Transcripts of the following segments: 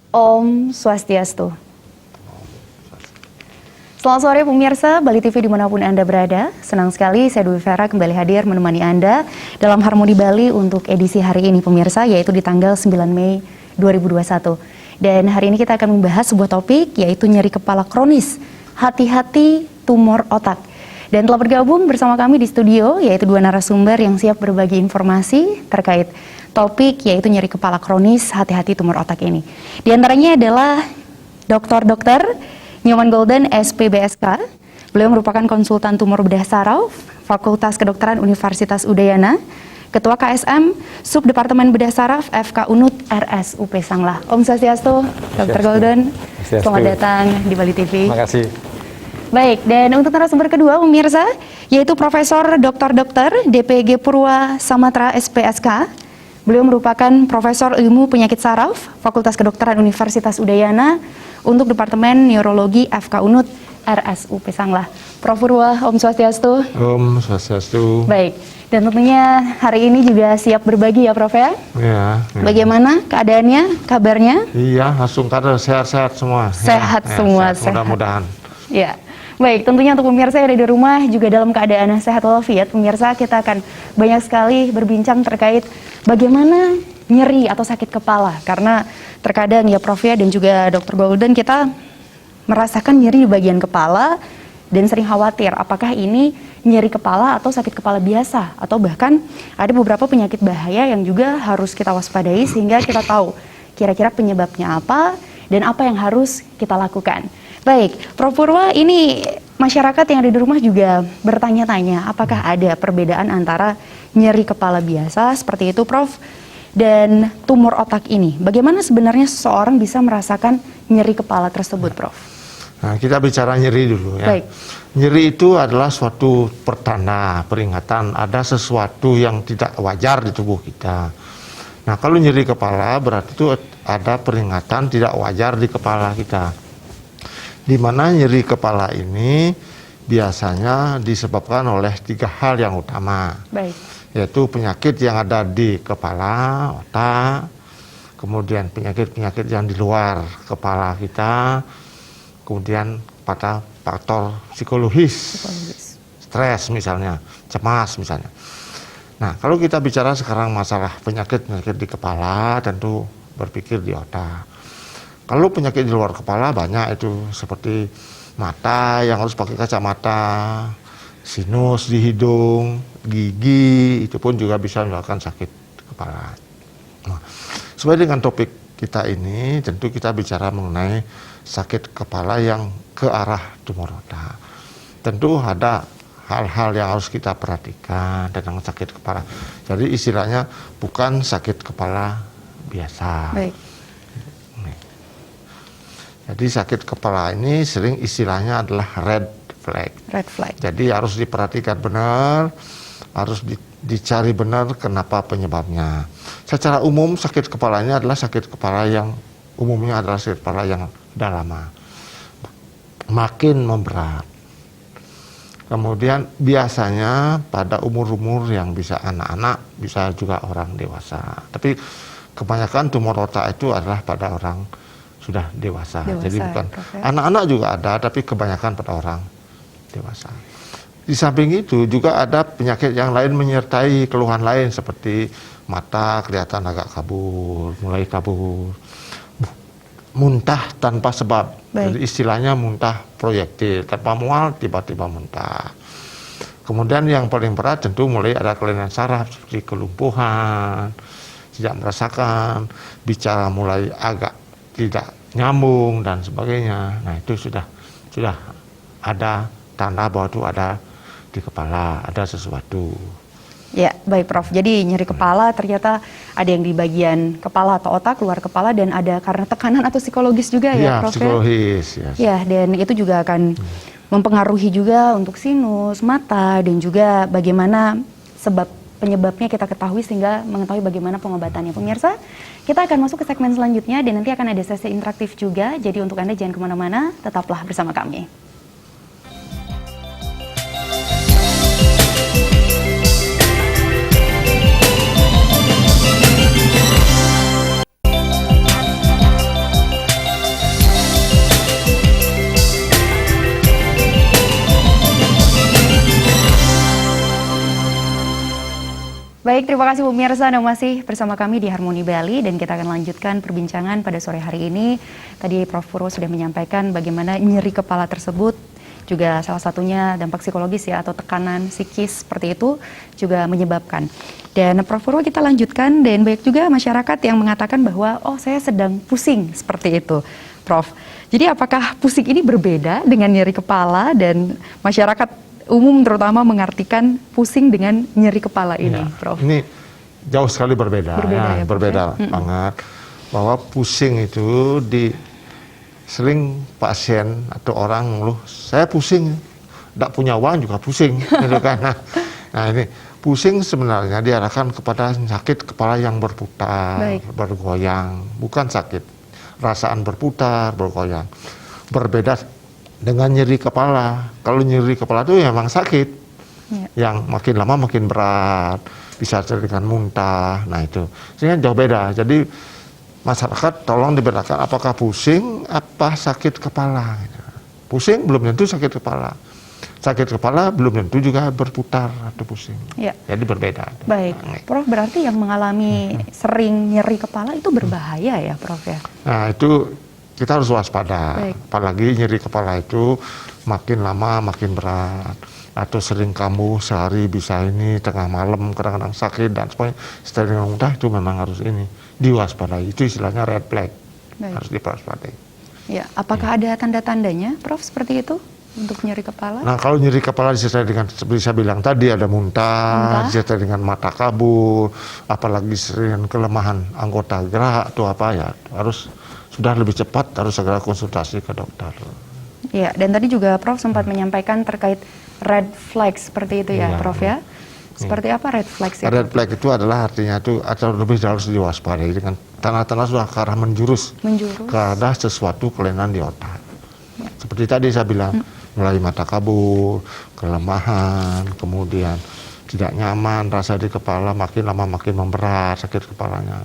Om Swastiastu. Selamat sore pemirsa Bali TV dimanapun Anda berada. Senang sekali saya Dwi Vera kembali hadir menemani Anda dalam Harmoni Bali untuk edisi hari ini pemirsa, yaitu di tanggal 9 Mei 2021. Dan hari ini kita akan membahas sebuah topik yaitu nyeri kepala kronis. Hati-hati tumor otak. Dan telah bergabung bersama kami di studio yaitu dua narasumber yang siap berbagi informasi terkait topik yaitu nyeri kepala kronis, hati-hati tumor otak ini. Di antaranya adalah Dr. Nyoman Golden SPBSK. Beliau merupakan konsultan tumor bedah saraf Fakultas Kedokteran Universitas Udayana, Ketua KSM Subdepartemen Bedah Saraf FK Unut RSUP Sanglah. Om Swastiastu, Dr. Golden. Selamat datang di Bali TV. Terima kasih. Baik, dan untuk narasumber kedua pemirsa yaitu Profesor Dr. DPG Purwa Samatra SPSK. Beliau merupakan Profesor Ilmu Penyakit Saraf Fakultas Kedokteran Universitas Udayana untuk Departemen Neurologi FK Unut RSUP Sanglah. Prof. Purwa, Om Swastiastu. Om Swastiastu. Baik, dan tentunya hari ini juga siap berbagi ya Prof ya? Ya. Bagaimana keadaannya, kabarnya? Iya, langsung kader sehat-sehat semua. Sehat semua, sehat. Mudah-mudahan. Ya. Baik, tentunya untuk pemirsa yang ada di rumah juga dalam keadaan sehat walafiat. Pemirsa, kita akan banyak sekali berbincang terkait bagaimana nyeri atau sakit kepala. Karena terkadang ya Prof ya dan juga Dr. Golden kita merasakan nyeri di bagian kepala dan sering khawatir apakah ini nyeri kepala atau sakit kepala biasa. Atau bahkan ada beberapa penyakit bahaya yang juga harus kita waspadai sehingga kita tahu kira-kira penyebabnya apa dan apa yang harus kita lakukan. Baik, Prof. Purwa, ini masyarakat yang ada di rumah juga bertanya-tanya apakah ada perbedaan antara nyeri kepala biasa seperti itu Prof dan tumor otak ini. Bagaimana sebenarnya seseorang bisa merasakan nyeri kepala tersebut Prof? Nah, kita bicara nyeri dulu ya. Baik. Nyeri itu adalah suatu pertanda, peringatan ada sesuatu yang tidak wajar di tubuh kita. Nah, kalau nyeri kepala berarti itu ada peringatan tidak wajar di kepala kita. Di mana nyeri kepala ini biasanya disebabkan oleh 3 hal yang utama. Baik. Yaitu penyakit yang ada di kepala, otak, kemudian penyakit-penyakit yang di luar kepala kita, kemudian pada faktor psikologis, stres misalnya, cemas misalnya. Nah, kalau kita bicara sekarang masalah penyakit-penyakit di kepala, tentu berpikir di otak. Kalau penyakit di luar kepala banyak itu seperti mata yang harus pakai kacamata, sinus di hidung, gigi, itu pun juga bisa menyebabkan sakit kepala. Nah, sesuai dengan topik kita ini, tentu kita bicara mengenai sakit kepala yang ke arah tumor otak. Tentu ada hal-hal yang harus kita perhatikan tentang sakit kepala. Jadi istilahnya bukan sakit kepala biasa. Baik. Jadi sakit kepala ini sering istilahnya adalah red flag. Red flag. Jadi harus diperhatikan benar, harus dicari benar kenapa penyebabnya. Secara umum sakit kepala ini adalah sakit kepala yang umumnya adalah sakit kepala yang sudah lama. Makin memberat. Kemudian biasanya pada umur-umur yang bisa anak-anak, bisa juga orang dewasa. Tapi kebanyakan tumor otak itu adalah pada orang sudah dewasa. Jadi bukan anak-anak juga ada, tapi kebanyakan pada orang dewasa. Di samping itu juga ada penyakit yang lain menyertai keluhan lain seperti mata kelihatan agak kabur, mulai kabur, muntah tanpa sebab. Baik. Jadi istilahnya muntah proyektil, tanpa mual tiba-tiba muntah. Kemudian yang paling berat tentu mulai ada kelainan saraf seperti kelumpuhan, tidak merasakan, bicara mulai agak tidak nyambung dan sebagainya. Nah, itu sudah ada tanda bahwa itu ada di kepala, ada sesuatu. Ya, baik Prof. Jadi nyeri kepala ternyata ada yang di bagian kepala atau otak, luar kepala, dan ada karena tekanan atau psikologis juga ya Prof? Psikologis. Yes. Ya, dan itu juga akan mempengaruhi juga untuk sinus, mata, dan juga bagaimana penyebabnya kita ketahui sehingga mengetahui bagaimana pengobatannya. Pemirsa, kita akan masuk ke segmen selanjutnya dan nanti akan ada sesi interaktif juga. Jadi untuk Anda jangan kemana-mana, tetaplah bersama kami. Baik, terima kasih pemirsa Anda masih bersama kami di Harmoni Bali dan kita akan lanjutkan perbincangan pada sore hari ini. Tadi Prof. Purwo sudah menyampaikan bagaimana nyeri kepala tersebut juga salah satunya dampak psikologis ya atau tekanan psikis seperti itu juga menyebabkan. Dan Prof. Purwo kita lanjutkan dan banyak juga masyarakat yang mengatakan bahwa oh saya sedang pusing seperti itu, Prof. Jadi apakah pusing ini berbeda dengan nyeri kepala dan masyarakat umum terutama mengartikan pusing dengan nyeri kepala ini, Ya, Prof? ini jauh sekali berbeda, Berbeda ya, Prof, berbeda ya? banget. Bahwa pusing itu sering pasien atau orang ngeluh, saya pusing, tidak punya uang juga pusing, gitu kan. Nah ini pusing sebenarnya diarahkan kepada sakit kepala yang berputar, bergoyang, bukan sakit rasaan berputar, bergoyang. Berbeda dengan nyeri kepala. Kalau nyeri kepala itu memang sakit, yang makin lama makin berat, bisa dengan muntah. Nah itu, sehingga jauh beda. Jadi masyarakat tolong dibedakan apakah pusing, apa sakit kepala. Pusing belum tentu sakit kepala. Sakit kepala belum tentu juga berputar atau pusing. Ya. Jadi berbeda. Baik, Prof, berarti yang mengalami sering nyeri kepala itu berbahaya ya, Prof ya? Nah itu kita harus waspada. Apalagi nyeri kepala itu makin lama makin berat. Atau sering kambuh sehari bisa ini, tengah malam kadang-kadang sakit dan sebagainya. Setelah dengan mudah itu memang harus ini diwaspadai. Itu istilahnya red flag. Harus diwaspadai. Ya, apakah ada tanda-tandanya, Prof, seperti itu untuk nyeri kepala? Nah, kalau nyeri kepala disertai dengan seperti saya bilang tadi ada muntah, disertai dengan mata kabur, apalagi sering kelemahan anggota gerak atau apa ya, harus sudah lebih cepat harus segera konsultasi ke dokter. Ya, dan tadi juga Prof sempat menyampaikan terkait red flag seperti itu ya, Prof ya. Seperti apa red flag itu? Red flag itu adalah artinya itu atau lebih harus diwaspadai dengan tanda-tanda sudah ke arah menjurus ke arah sesuatu kelainan di otak. Seperti tadi saya bilang, mulai mata kabur, kelemahan, kemudian tidak nyaman, rasa di kepala makin lama makin memberat, sakit kepalanya.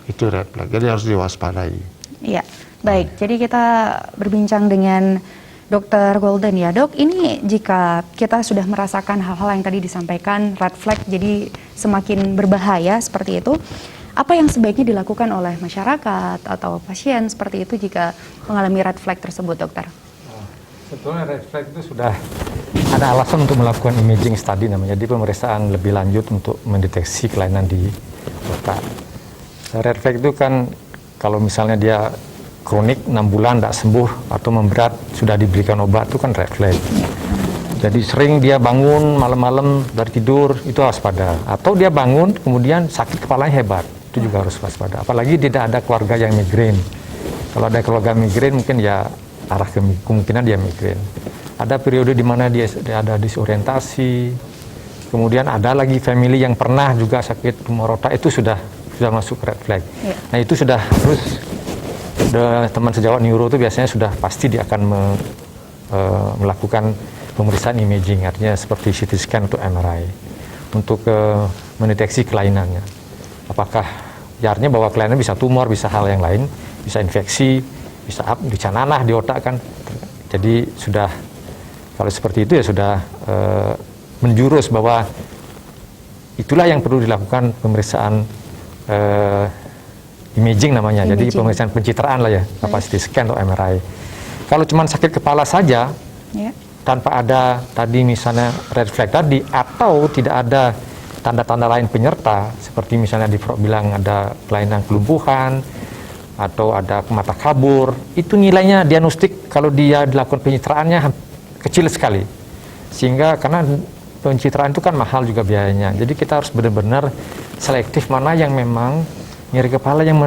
Itu red flag, jadi harus diwaspadai. Iya, baik. Jadi kita berbincang dengan Dr. Golden ya, Dok. Ini jika kita sudah merasakan hal-hal yang tadi disampaikan, red flag jadi semakin berbahaya seperti itu, apa yang sebaiknya dilakukan oleh masyarakat atau pasien seperti itu jika mengalami red flag tersebut, Dokter? Sebetulnya red flag itu sudah ada alasan untuk melakukan imaging study namanya, jadi pemeriksaan lebih lanjut untuk mendeteksi kelainan di otak. Red flag itu kan kalau misalnya dia kronik 6 bulan tidak sembuh atau memberat sudah diberikan obat itu kan red flag. Jadi sering dia bangun malam-malam dari tidur itu waspada. Atau dia bangun kemudian sakit kepalanya hebat itu juga harus waspada. Apalagi tidak ada keluarga yang migrain. Kalau ada keluarga migrain mungkin ya arah kemungkinan dia migrain. Ada periode di mana dia ada disorientasi. Kemudian ada lagi family yang pernah juga sakit tumor otak itu sudah masuk red flag. Nah itu sudah harus teman sejawat neuro itu biasanya sudah pasti dia akan melakukan pemeriksaan imaging, artinya seperti CT scan atau MRI untuk mendeteksi kelainannya. Apakah ya artinya bahwa kelainan bisa tumor, bisa hal yang lain, bisa infeksi, bisa nanah di otak kan. Jadi sudah kalau seperti itu ya sudah menjurus bahwa itulah yang perlu dilakukan pemeriksaan imaging namanya, jadi pemeriksaan pencitraan lah ya, CT scan atau MRI. Kalau cuma sakit kepala saja, tanpa ada tadi misalnya red flag tadi, atau tidak ada tanda-tanda lain penyerta, seperti misalnya di Prof bilang ada kelainan kelumpuhan, atau ada mata kabur, itu nilainya diagnostik kalau dia dilakukan pencitraannya kecil sekali. Sehingga karena pencitraan itu kan mahal juga biayanya, jadi kita harus benar-benar selektif mana yang memang nyeri kepala yang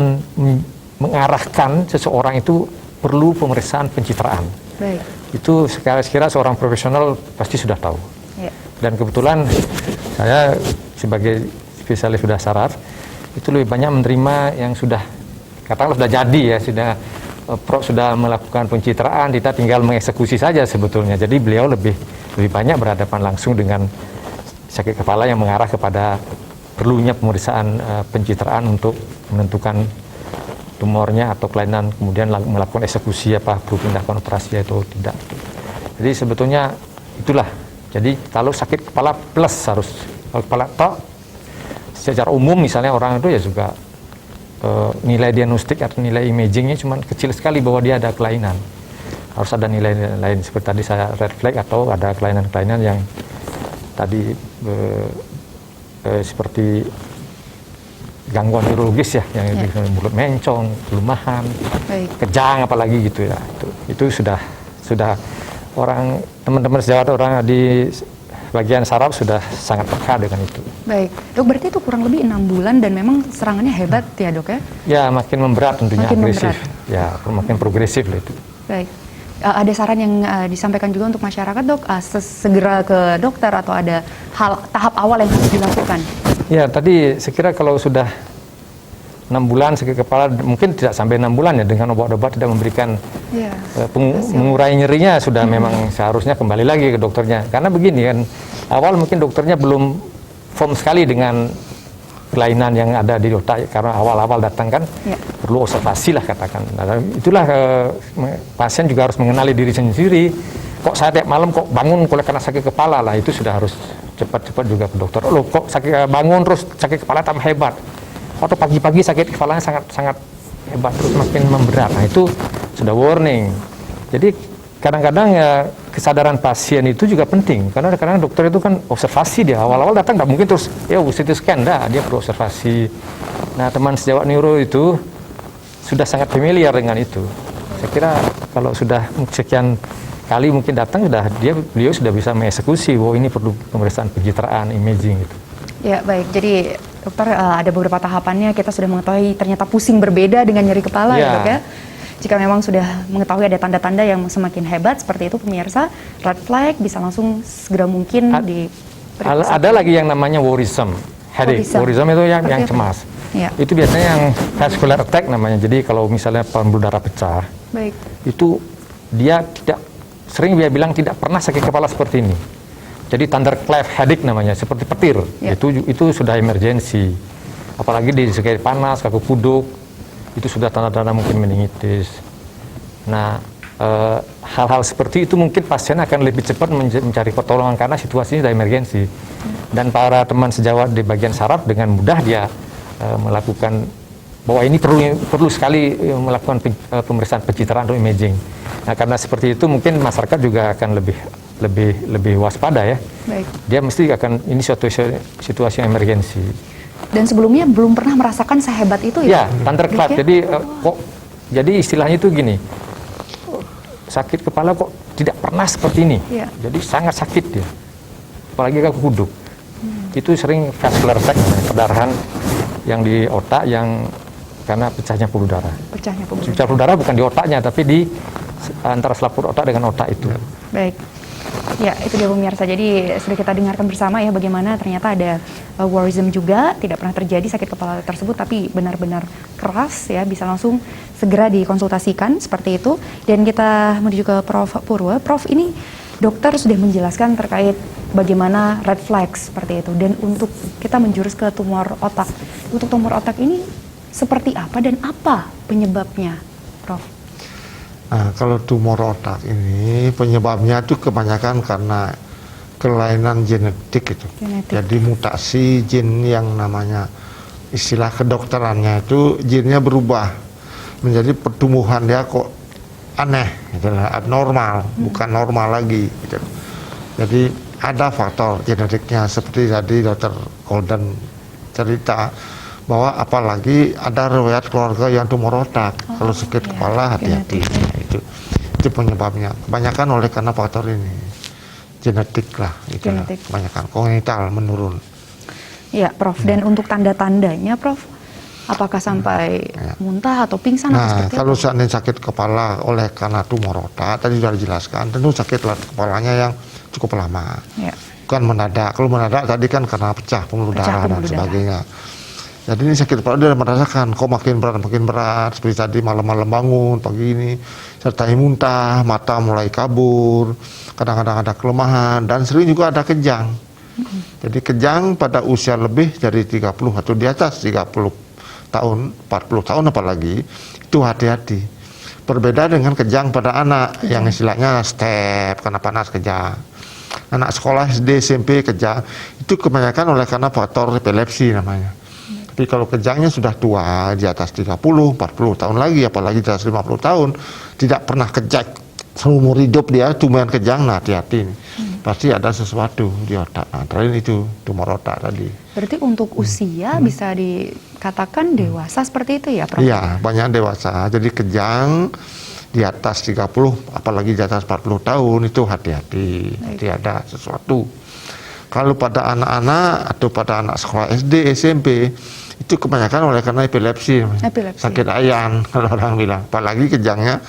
mengarahkan seseorang itu perlu pemeriksaan pencitraan. Baik. Itu sekira-kira seorang profesional pasti sudah tahu. Dan kebetulan saya sebagai spesialis bedah saraf itu lebih banyak menerima yang sudah katakanlah sudah jadi ya, Prof sudah melakukan pencitraan, kita tinggal mengeksekusi saja sebetulnya. Jadi beliau lebih banyak berhadapan langsung dengan sakit kepala yang mengarah kepada perlunya pemeriksaan pencitraan untuk menentukan tumornya atau kelainan, kemudian melakukan eksekusi apa perlu tindakan operasi atau tidak. Jadi sebetulnya itulah. Jadi kalau sakit kepala plus harus, kalau kepala tok secara umum misalnya orang itu ya juga nilai diagnostik atau nilai imagingnya cuma kecil sekali bahwa dia ada kelainan. Harus ada nilai lain seperti tadi saya red flag atau ada kelainan-kelainan yang tadi seperti gangguan neurologis ya, yang mulut mencong, kelemahan, kejang apalagi gitu ya. Itu sudah orang teman-teman sejawat orang di bagian saraf sudah sangat peka dengan itu. Baik, dok, berarti itu kurang lebih 6 bulan dan memang serangannya hebat ya dok ya? Ya, makin memberat tentunya, makin agresif. Memberat. Ya, makin progresif lah itu. Baik, ada saran yang disampaikan juga untuk masyarakat dok, segera ke dokter atau ada tahap awal yang harus dilakukan? Ya, tadi saya kira kalau sudah 6 bulan sakit kepala, mungkin tidak sampai 6 bulan ya, dengan obat-obat tidak memberikan mengurai nyerinya, sudah memang seharusnya kembali lagi ke dokternya. Karena begini kan, awal mungkin dokternya belum firm sekali dengan kelainan yang ada di otak, karena awal-awal datang kan perlu observasi lah katakan. Nah, itulah pasien juga harus mengenali diri sendiri. Kok saya tiap malam kok bangun karena sakit kepala, lah itu sudah harus cepat-cepat juga ke dokter. Loh, kok sakit bangun terus sakit kepala tambah hebat. Atau pagi-pagi sakit kepalanya sangat hebat terus makin memberat. Nah, itu sudah warning. Jadi kadang-kadang ya kesadaran pasien itu juga penting, karena kadang-kadang dokter itu kan observasi, dia awal-awal datang nggak mungkin terus ya CT scan, dia perlu observasi. Nah, teman sejawat neuro itu sudah sangat familiar dengan itu. Saya kira kalau sudah sekian kali mungkin datang, beliau sudah bisa mengeksekusi bahwa ini perlu pemeriksaan pencitraan, imaging gitu. Ya baik, jadi dokter ada beberapa tahapannya, kita sudah mengetahui ternyata pusing berbeda dengan nyeri kepala ya dok ya. Jika memang sudah mengetahui ada tanda-tanda yang semakin hebat seperti itu pemirsa, red flag bisa langsung segera mungkin ada lagi yang namanya worrisome headache. Worrisome itu yang cemas. Ya. Itu biasanya yang vascular attack namanya. Jadi kalau misalnya pembuluh darah pecah, itu dia tidak sering dia bilang tidak pernah sakit kepala seperti ini. Jadi thunderclap headache namanya, seperti petir. Itu sudah emergensi. Apalagi di sekali panas, kaku kuduk, itu sudah tanda-tanda mungkin meningitis. Nah, hal-hal seperti itu mungkin pasien akan lebih cepat mencari pertolongan karena situasinya sudah emergensi. Dan para teman sejawat di bagian saraf dengan mudah dia melakukan bahwa ini perlu sekali melakukan pemeriksaan pencitraan atau imaging. Nah, karena seperti itu mungkin masyarakat juga akan lebih waspada ya. Baik. Dia mesti akan ini suatu situasi emergensi. Dan sebelumnya belum pernah merasakan sehebat itu ya? Ya, thunderclap. Jadi jadi istilahnya itu gini, sakit kepala kok tidak pernah seperti ini. Jadi sangat sakit dia, apalagi kaku kuduk. Itu sering vascular attack, perdarahan yang di otak yang karena pecahnya pembuluh darah. Pecah pembuluh darah bukan di otaknya, tapi di antara selaput otak dengan otak itu. Baik. Ya, itu dia pemirsa. Jadi sudah kita dengarkan bersama ya bagaimana ternyata ada worrisome juga, tidak pernah terjadi sakit kepala tersebut tapi benar-benar keras ya, bisa langsung segera dikonsultasikan seperti itu. Dan kita menuju ke Prof. Purwa. Prof, ini dokter sudah menjelaskan terkait bagaimana red flags seperti itu, dan untuk kita menjurus ke tumor otak. Untuk tumor otak ini seperti apa dan apa penyebabnya, Prof? Nah, kalau tumor otak ini penyebabnya itu kebanyakan karena kelainan genetik itu. Jadi mutasi gen yang namanya, istilah kedokterannya itu gennya berubah menjadi pertumbuhan dia kok aneh, gitu, abnormal, bukan normal lagi. Gitu. Jadi ada faktor genetiknya seperti tadi Dr. Golden cerita, bahwa apalagi ada riwayat keluarga yang tumor otak. Kalau sakit kepala hati-hati. Itu penyebabnya. Kebanyakan oleh karena faktor ini genetik lah, kebanyakan kognital menurun. Ya, Prof. Dan untuk tanda-tandanya, Prof, apakah sampai muntah atau pingsan atau seperti kalau seandainya sakit kepala oleh karena tumor otak, tadi sudah dijelaskan, tentu sakit kepalanya yang cukup lama. Bukan mendadak. Kalau mendadak tadi kan karena pecah pembuluh darah dan sebagainya. Jadi ini sakit kepala dia merasakan kok makin berat, seperti tadi malam-malam bangun, pagi ini, sertai muntah, mata mulai kabur, kadang-kadang ada kelemahan, dan sering juga ada kejang. Jadi kejang pada usia lebih dari 30 atau di atas 30 tahun, 40 tahun apalagi, itu hati-hati. Berbeda dengan kejang pada anak, yang istilahnya step, karena panas kejang. anak sekolah SD, SMP kejang itu kebanyakan oleh karena faktor epilepsi namanya. Tapi kalau kejangnya sudah tua, di atas 30, 40 tahun lagi, apalagi di atas 50 tahun, tidak pernah kejang seumur hidup dia tumbuhan kejang, nah hati-hati nih. Pasti ada sesuatu di otak. Nah, terakhir itu tumor otak tadi. Berarti untuk usia bisa dikatakan dewasa seperti itu ya, Prof? Iya, banyak dewasa. Jadi kejang di atas 30, apalagi di atas 40 tahun itu hati-hati. Nanti ada sesuatu. Kalau pada anak-anak atau pada anak sekolah SD, SMP, itu kebanyakan oleh karena epilepsi. Sakit ayan kalau orang bilang. Apalagi kejangnya,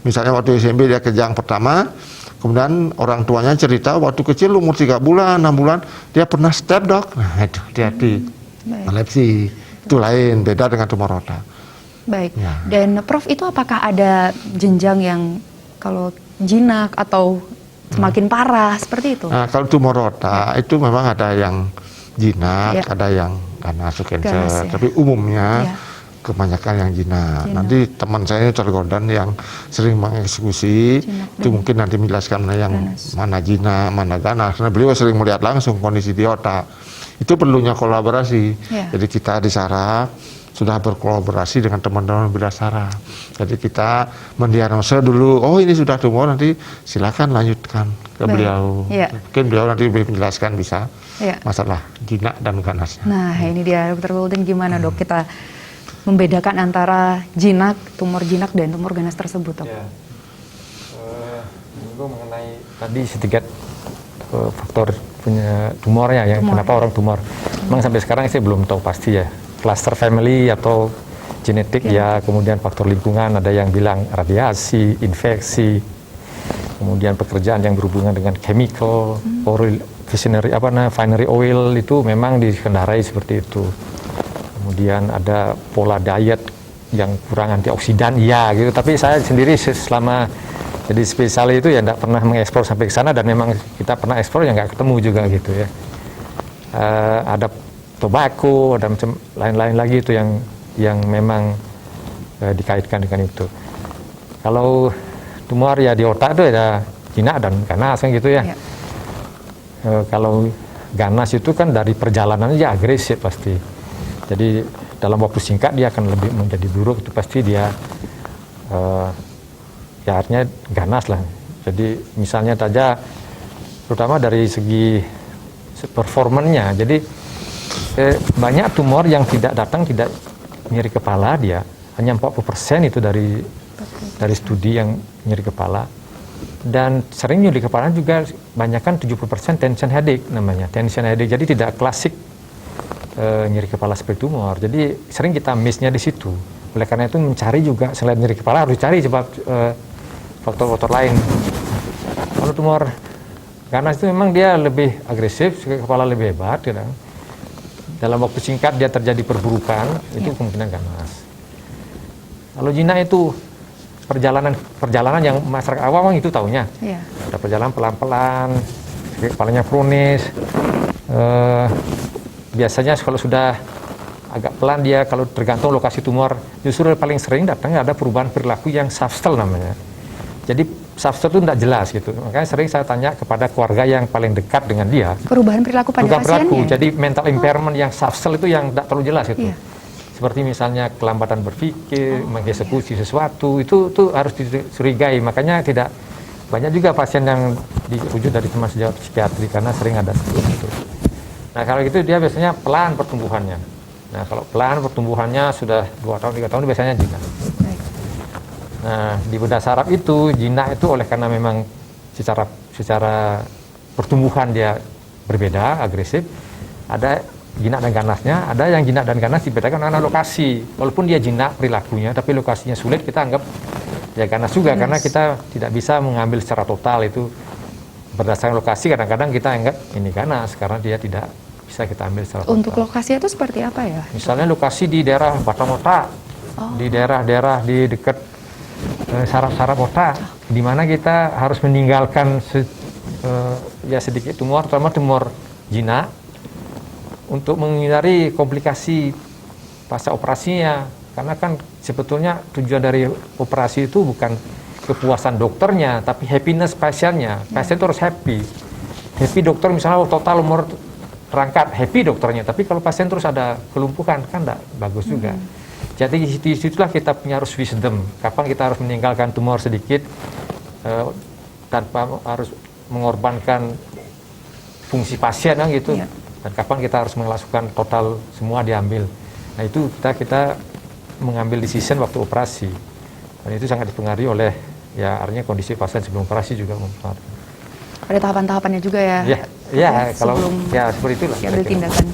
misalnya waktu SMP dia kejang pertama, kemudian orang tuanya cerita waktu kecil umur 3 bulan, 6 bulan, dia pernah step dok. Nah itu hati-hati. Epilepsi itu lain, beda dengan tumor otak. Baik. Ya. Dan Prof, itu apakah ada jenjang yang kalau jinak atau semakin parah seperti itu? Nah, kalau tumor otak itu memang ada yang jinak, ada yang ganas, cancer. Tapi umumnya kebanyakan yang jinak. Nanti teman saya Tergodan yang sering mengeksekusi itu mungkin nanti menjelaskan mana yang mana jinak, mana ganas. Karena beliau sering melihat langsung kondisi di otak. Itu perlunya kolaborasi. Jadi kita di saraf sudah berkolaborasi dengan teman-teman bidang saraf. Jadi kita mendiagnosa dulu, oh ini sudah tumor, nanti silakan lanjutkan ke beliau. Mungkin beliau nanti menjelaskan bisa masalah jinak dan ganasnya. Nah ini dia Dr. Golden, gimana dok kita membedakan antara jinak, tumor jinak dan tumor ganas tersebut, dok? Mengenai tadi sedikit faktor punya tumornya ya, kenapa orang tumor. Memang sampai sekarang saya belum tahu pasti ya. Cluster family atau genetik ya, kemudian faktor lingkungan, ada yang bilang radiasi, infeksi, kemudian pekerjaan yang berhubungan dengan chemical, oil, refinery oil itu memang dikendarai seperti itu. Kemudian ada pola diet yang kurang antioksidan, ya gitu. Tapi saya sendiri selama jadi spesialis itu ya tidak pernah mengeksplor sampai ke sana, dan memang kita pernah eksplor ya nggak ketemu juga gitu ya. Ada tobacco, ada macam lain-lain lagi itu yang memang dikaitkan dengan itu. Kalau tumor ya di otak itu ada jinak dan ganas kan gitu ya. Kalau ganas itu kan dari perjalanannya ya agresif pasti. Jadi dalam waktu singkat dia akan lebih menjadi buruk, itu pasti dia ya artinya ganas lah. Jadi misalnya saja terutama dari segi performanya. Jadi banyak tumor yang tidak datang tidak nyeri kepala, dia hanya 40% itu dari studi yang nyeri kepala, dan sering nyeri kepala juga banyakkan 70% tension headache namanya, tension headache. Jadi tidak klasik nyeri kepala seperti tumor. Jadi sering kita miss-nya di situ. Oleh karena itu mencari juga selain nyeri kepala harus cari sebab faktor-faktor lain. Kalau tumor ganas itu memang dia lebih agresif, kepala lebih hebat gitu. Dalam waktu singkat dia terjadi perburukan, itu kemungkinan ganas. Kalau jinak itu perjalanan yang masyarakat awam itu taunya. Ada perjalanan pelan-pelan, kepalanya kronis. Biasanya kalau sudah agak pelan dia, kalau tergantung lokasi tumor, justru paling sering datang ada perubahan perilaku yang subtle namanya. Jadi subtle itu tidak jelas gitu. Makanya sering saya tanya kepada keluarga yang paling dekat dengan dia. Perubahan perilaku pada pasiennya? Jadi mental impairment yang subtle itu yang tidak terlalu jelas gitu. Seperti misalnya kelambatan berpikir, mengeksekusi sesuatu, itu harus dicurigai. Makanya tidak banyak juga pasien yang dirujuk dari teman sejawat psikiatri karena sering ada seperti itu. Nah kalau gitu dia biasanya pelan pertumbuhannya. Nah kalau pelan pertumbuhannya sudah 2 tahun 3 tahun biasanya jinak. Nah di bedah saraf itu jinak itu oleh karena memang secara pertumbuhan dia berbeda, agresif. Ada jinak dan ganasnya, ada yang jinak dan ganas dibedakan karena lokasi. Walaupun dia jinak perilakunya, tapi lokasinya sulit, kita anggap ya ganas juga, karena kita tidak bisa mengambil secara total itu berdasarkan lokasi. Kadang-kadang kita anggap ini ganas karena dia tidak bisa kita ambil secara total. Untuk lokasi itu seperti apa ya? Misalnya lokasi di daerah batang otak, di daerah-daerah di dekat saraf-saraf otak, di mana kita harus meninggalkan ya sedikit tumor, terutama tumor jinak, untuk menghindari komplikasi pasca operasinya. Karena kan sebetulnya tujuan dari operasi itu bukan kepuasan dokternya, tapi happiness pasiennya. Pasien itu harus happy. happy dokter misalnya total umur terangkat, happy dokternya, tapi kalau pasien terus ada kelumpuhan kan tidak bagus juga. Jadi disitulah kita punya harus wisdom, kapan kita harus meninggalkan tumor sedikit tanpa harus mengorbankan fungsi pasien kan gitu, dan kapan kita harus melakukan total semua diambil. Nah itu kita mengambil decision waktu operasi, dan itu sangat dipengaruhi oleh ya artinya kondisi pasien sebelum operasi juga mempengaruhi. Ada tahapan-tahapannya juga ya. Ya, kalau sebelum ya seperti itulah. diambil tindakan.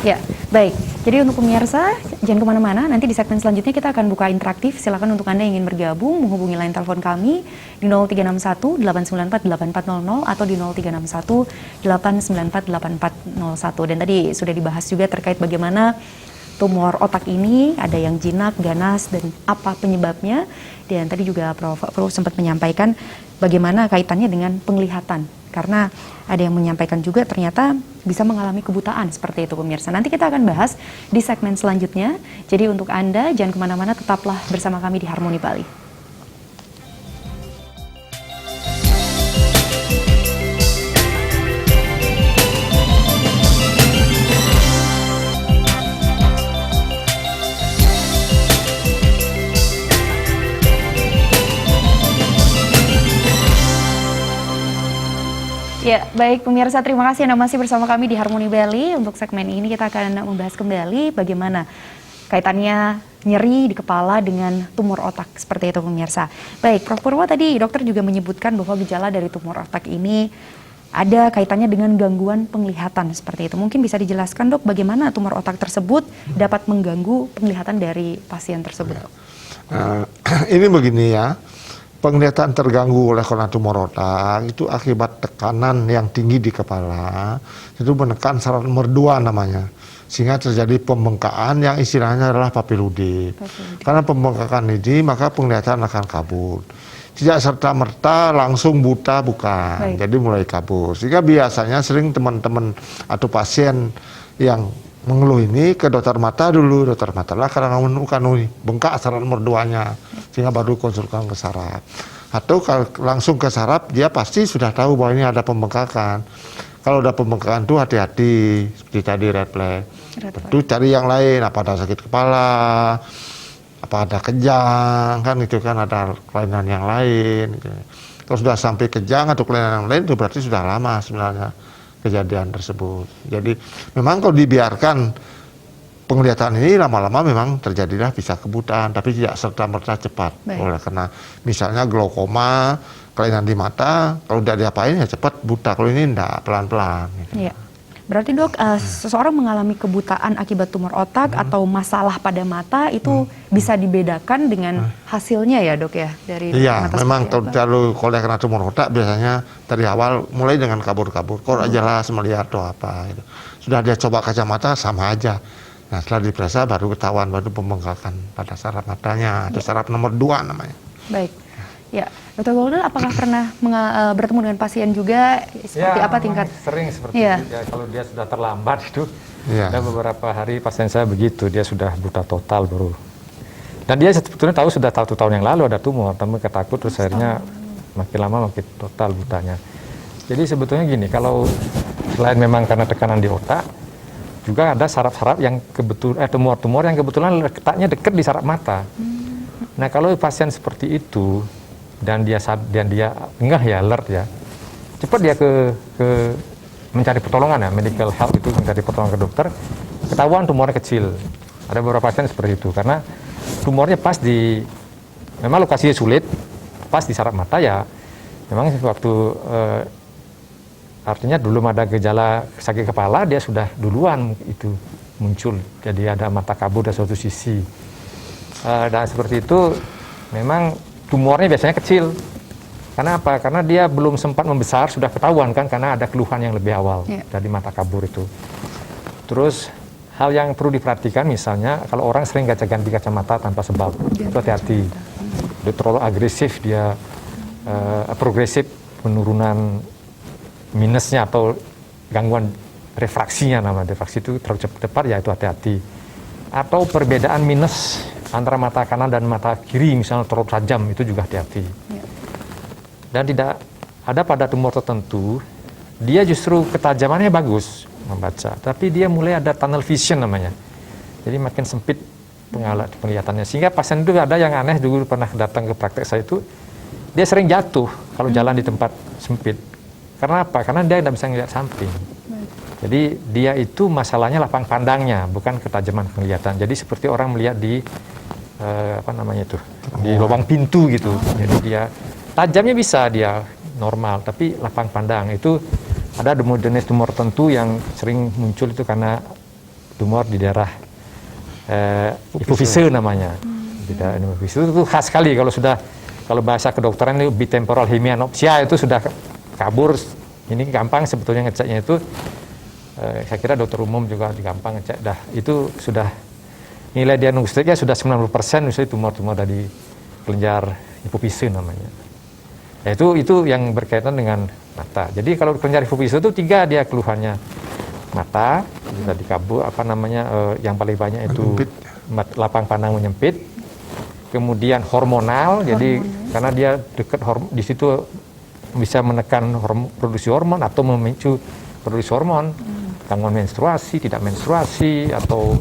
Ya, baik. Jadi untuk pemirsa, jangan kemana-mana. Nanti di segmen selanjutnya kita akan buka interaktif. Silakan untuk Anda yang ingin bergabung, menghubungi line telepon kami di 0361-894-8400 atau di 0361-894-8401. Dan tadi sudah dibahas juga terkait bagaimana tumor otak ini, ada yang jinak, ganas, dan apa penyebabnya. Dan tadi juga Prof sempat menyampaikan bagaimana kaitannya dengan penglihatan. Karena ada yang menyampaikan juga ternyata bisa mengalami kebutaan seperti itu pemirsa. Nanti kita akan bahas di segmen selanjutnya. Jadi untuk Anda jangan kemana-mana, tetaplah bersama kami di Harmoni Bali. Ya, baik pemirsa, terima kasih Anda masih bersama kami di Harmoni Bali. Untuk segmen ini kita akan membahas kembali bagaimana kaitannya nyeri di kepala dengan tumor otak, seperti itu pemirsa. Baik, Prof Purwo tadi dokter juga menyebutkan bahwa gejala dari tumor otak ini ada kaitannya dengan gangguan penglihatan seperti itu. Mungkin bisa dijelaskan dok bagaimana tumor otak tersebut dapat mengganggu penglihatan dari pasien tersebut. Ini begini ya. Penglihatan terganggu oleh karena tumor otak itu akibat tekanan yang tinggi di kepala, itu menekan saraf nomor 2 namanya, sehingga terjadi pembengkakan yang istilahnya adalah papiludip. Karena pembengkakan ini maka penglihatan akan kabur. Tidak serta-merta langsung buta bukan, jadi mulai kabur. Sehingga biasanya sering teman-teman atau pasien yang mengeluh ini ke dokter mata dulu, dokter mata lah karena menemukan bengkak saraf nomor 2-nya, sehingga baru konsultasi ke saraf. Atau kalau langsung ke saraf, dia pasti sudah tahu bahwa ini ada pembengkakan. Kalau ada pembengkakan itu hati-hati, seperti tadi red flag. Tentu cari yang lain, apa ada sakit kepala, apa ada kejang, kan itu kan ada kelainan yang lain. Gitu. Kalau sudah sampai kejang atau kelainan yang lain, itu berarti sudah lama sebenarnya kejadian tersebut. Jadi memang kalau dibiarkan penglihatan ini lama-lama memang terjadilah bisa kebutaan, tapi tidak serta-merta cepat. Oleh karena misalnya glaukoma, kelainan di mata, kalau tidak diapain ya cepat buta. Kalau ini enggak, pelan-pelan. Gitu. Iya. Berarti dok, seseorang mengalami kebutaan akibat tumor otak atau masalah pada mata itu bisa dibedakan dengan hasilnya ya dok ya? Dari iya, mata memang kalau karena tumor otak biasanya dari awal mulai dengan kabur-kabur, kok jelas melihat atau apa. Gitu. Sudah dia coba kacamata sama aja. Nah setelah diperiksa baru ketahuan, baru pembengkakan pada saraf matanya, atau saraf nomor 2 namanya. Baik. Ya, Dr. Goldel, apakah pernah bertemu dengan pasien juga? Seperti apa tingkat? Sering seperti itu. Ya, kalau dia sudah terlambat itu, ada beberapa hari pasien saya begitu, dia sudah buta total baru. Dan dia sebetulnya tahu sudah 1 tahun yang lalu ada tumor, tapi ketakut terus akhirnya makin lama makin total butanya. Jadi sebetulnya gini, kalau selain memang karena tekanan di otak, juga ada saraf-saraf yang kebetulan tumor-tumor yang kebetulan letaknya dekat di saraf mata. Nah kalau pasien seperti itu dan dia enggah ya, alert ya, cepat dia ke mencari pertolongan ya, medical help itu mencari pertolongan ke dokter, ketahuan tumornya kecil. Ada beberapa pasien seperti itu karena tumornya pas di, memang lokasinya sulit, pas di saraf mata ya, memang waktu artinya belum ada gejala sakit kepala dia sudah duluan itu muncul, jadi ada mata kabur dari suatu sisi. Dan seperti itu memang tumornya biasanya kecil. Karena apa? Karena dia belum sempat membesar, sudah ketahuan kan, karena ada keluhan yang lebih awal dari mata kabur itu. Terus hal yang perlu diperhatikan misalnya kalau orang sering ganti kacamata tanpa sebab, itu hati-hati. Dia terlalu agresif, dia progresif penurunan minusnya atau gangguan refraksinya, nama refraksi itu terlalu cepat ya, itu hati-hati. Atau perbedaan minus antara mata kanan dan mata kiri misalnya terlalu tajam, itu juga hati-hati. Dan tidak ada pada tumor tertentu dia justru ketajamannya bagus membaca, tapi dia mulai ada tunnel vision namanya. Jadi makin sempit penglihatannya, sehingga pasien itu ada yang aneh. Dulu pernah datang ke praktek saya itu, dia sering jatuh kalau jalan di tempat sempit. Karena apa? Karena dia tidak bisa melihat samping. Jadi dia itu masalahnya lapang pandangnya, bukan ketajaman penglihatan. Jadi seperti orang melihat di di lubang pintu gitu. Jadi dia tajamnya bisa dia normal, tapi lapang pandang itu ada jenis tumor tertentu yang sering muncul itu karena tumor di daerah hipofise namanya. Di daerah hipofise itu khas sekali kalau bahasa kedokteran itu bitemporal hemianopsia, itu sudah kabur. Ini gampang sebetulnya ngeceknya itu. Saya kira dokter umum juga gampang ngecek dah. Itu sudah nilai diagnostiknya sudah 90% misalnya tumor-tumor dari kelenjar hipofise namanya. Ya, itu yang berkaitan dengan mata. Jadi kalau kelenjar hipofise itu 3 dia keluhannya. Mata, tadi kabur yang paling banyak itu lapang pandang menyempit. Kemudian hormonal, jadi karena dia dekat di situ bisa menekan produksi hormon atau memicu produksi hormon. Gangguan menstruasi, tidak menstruasi, atau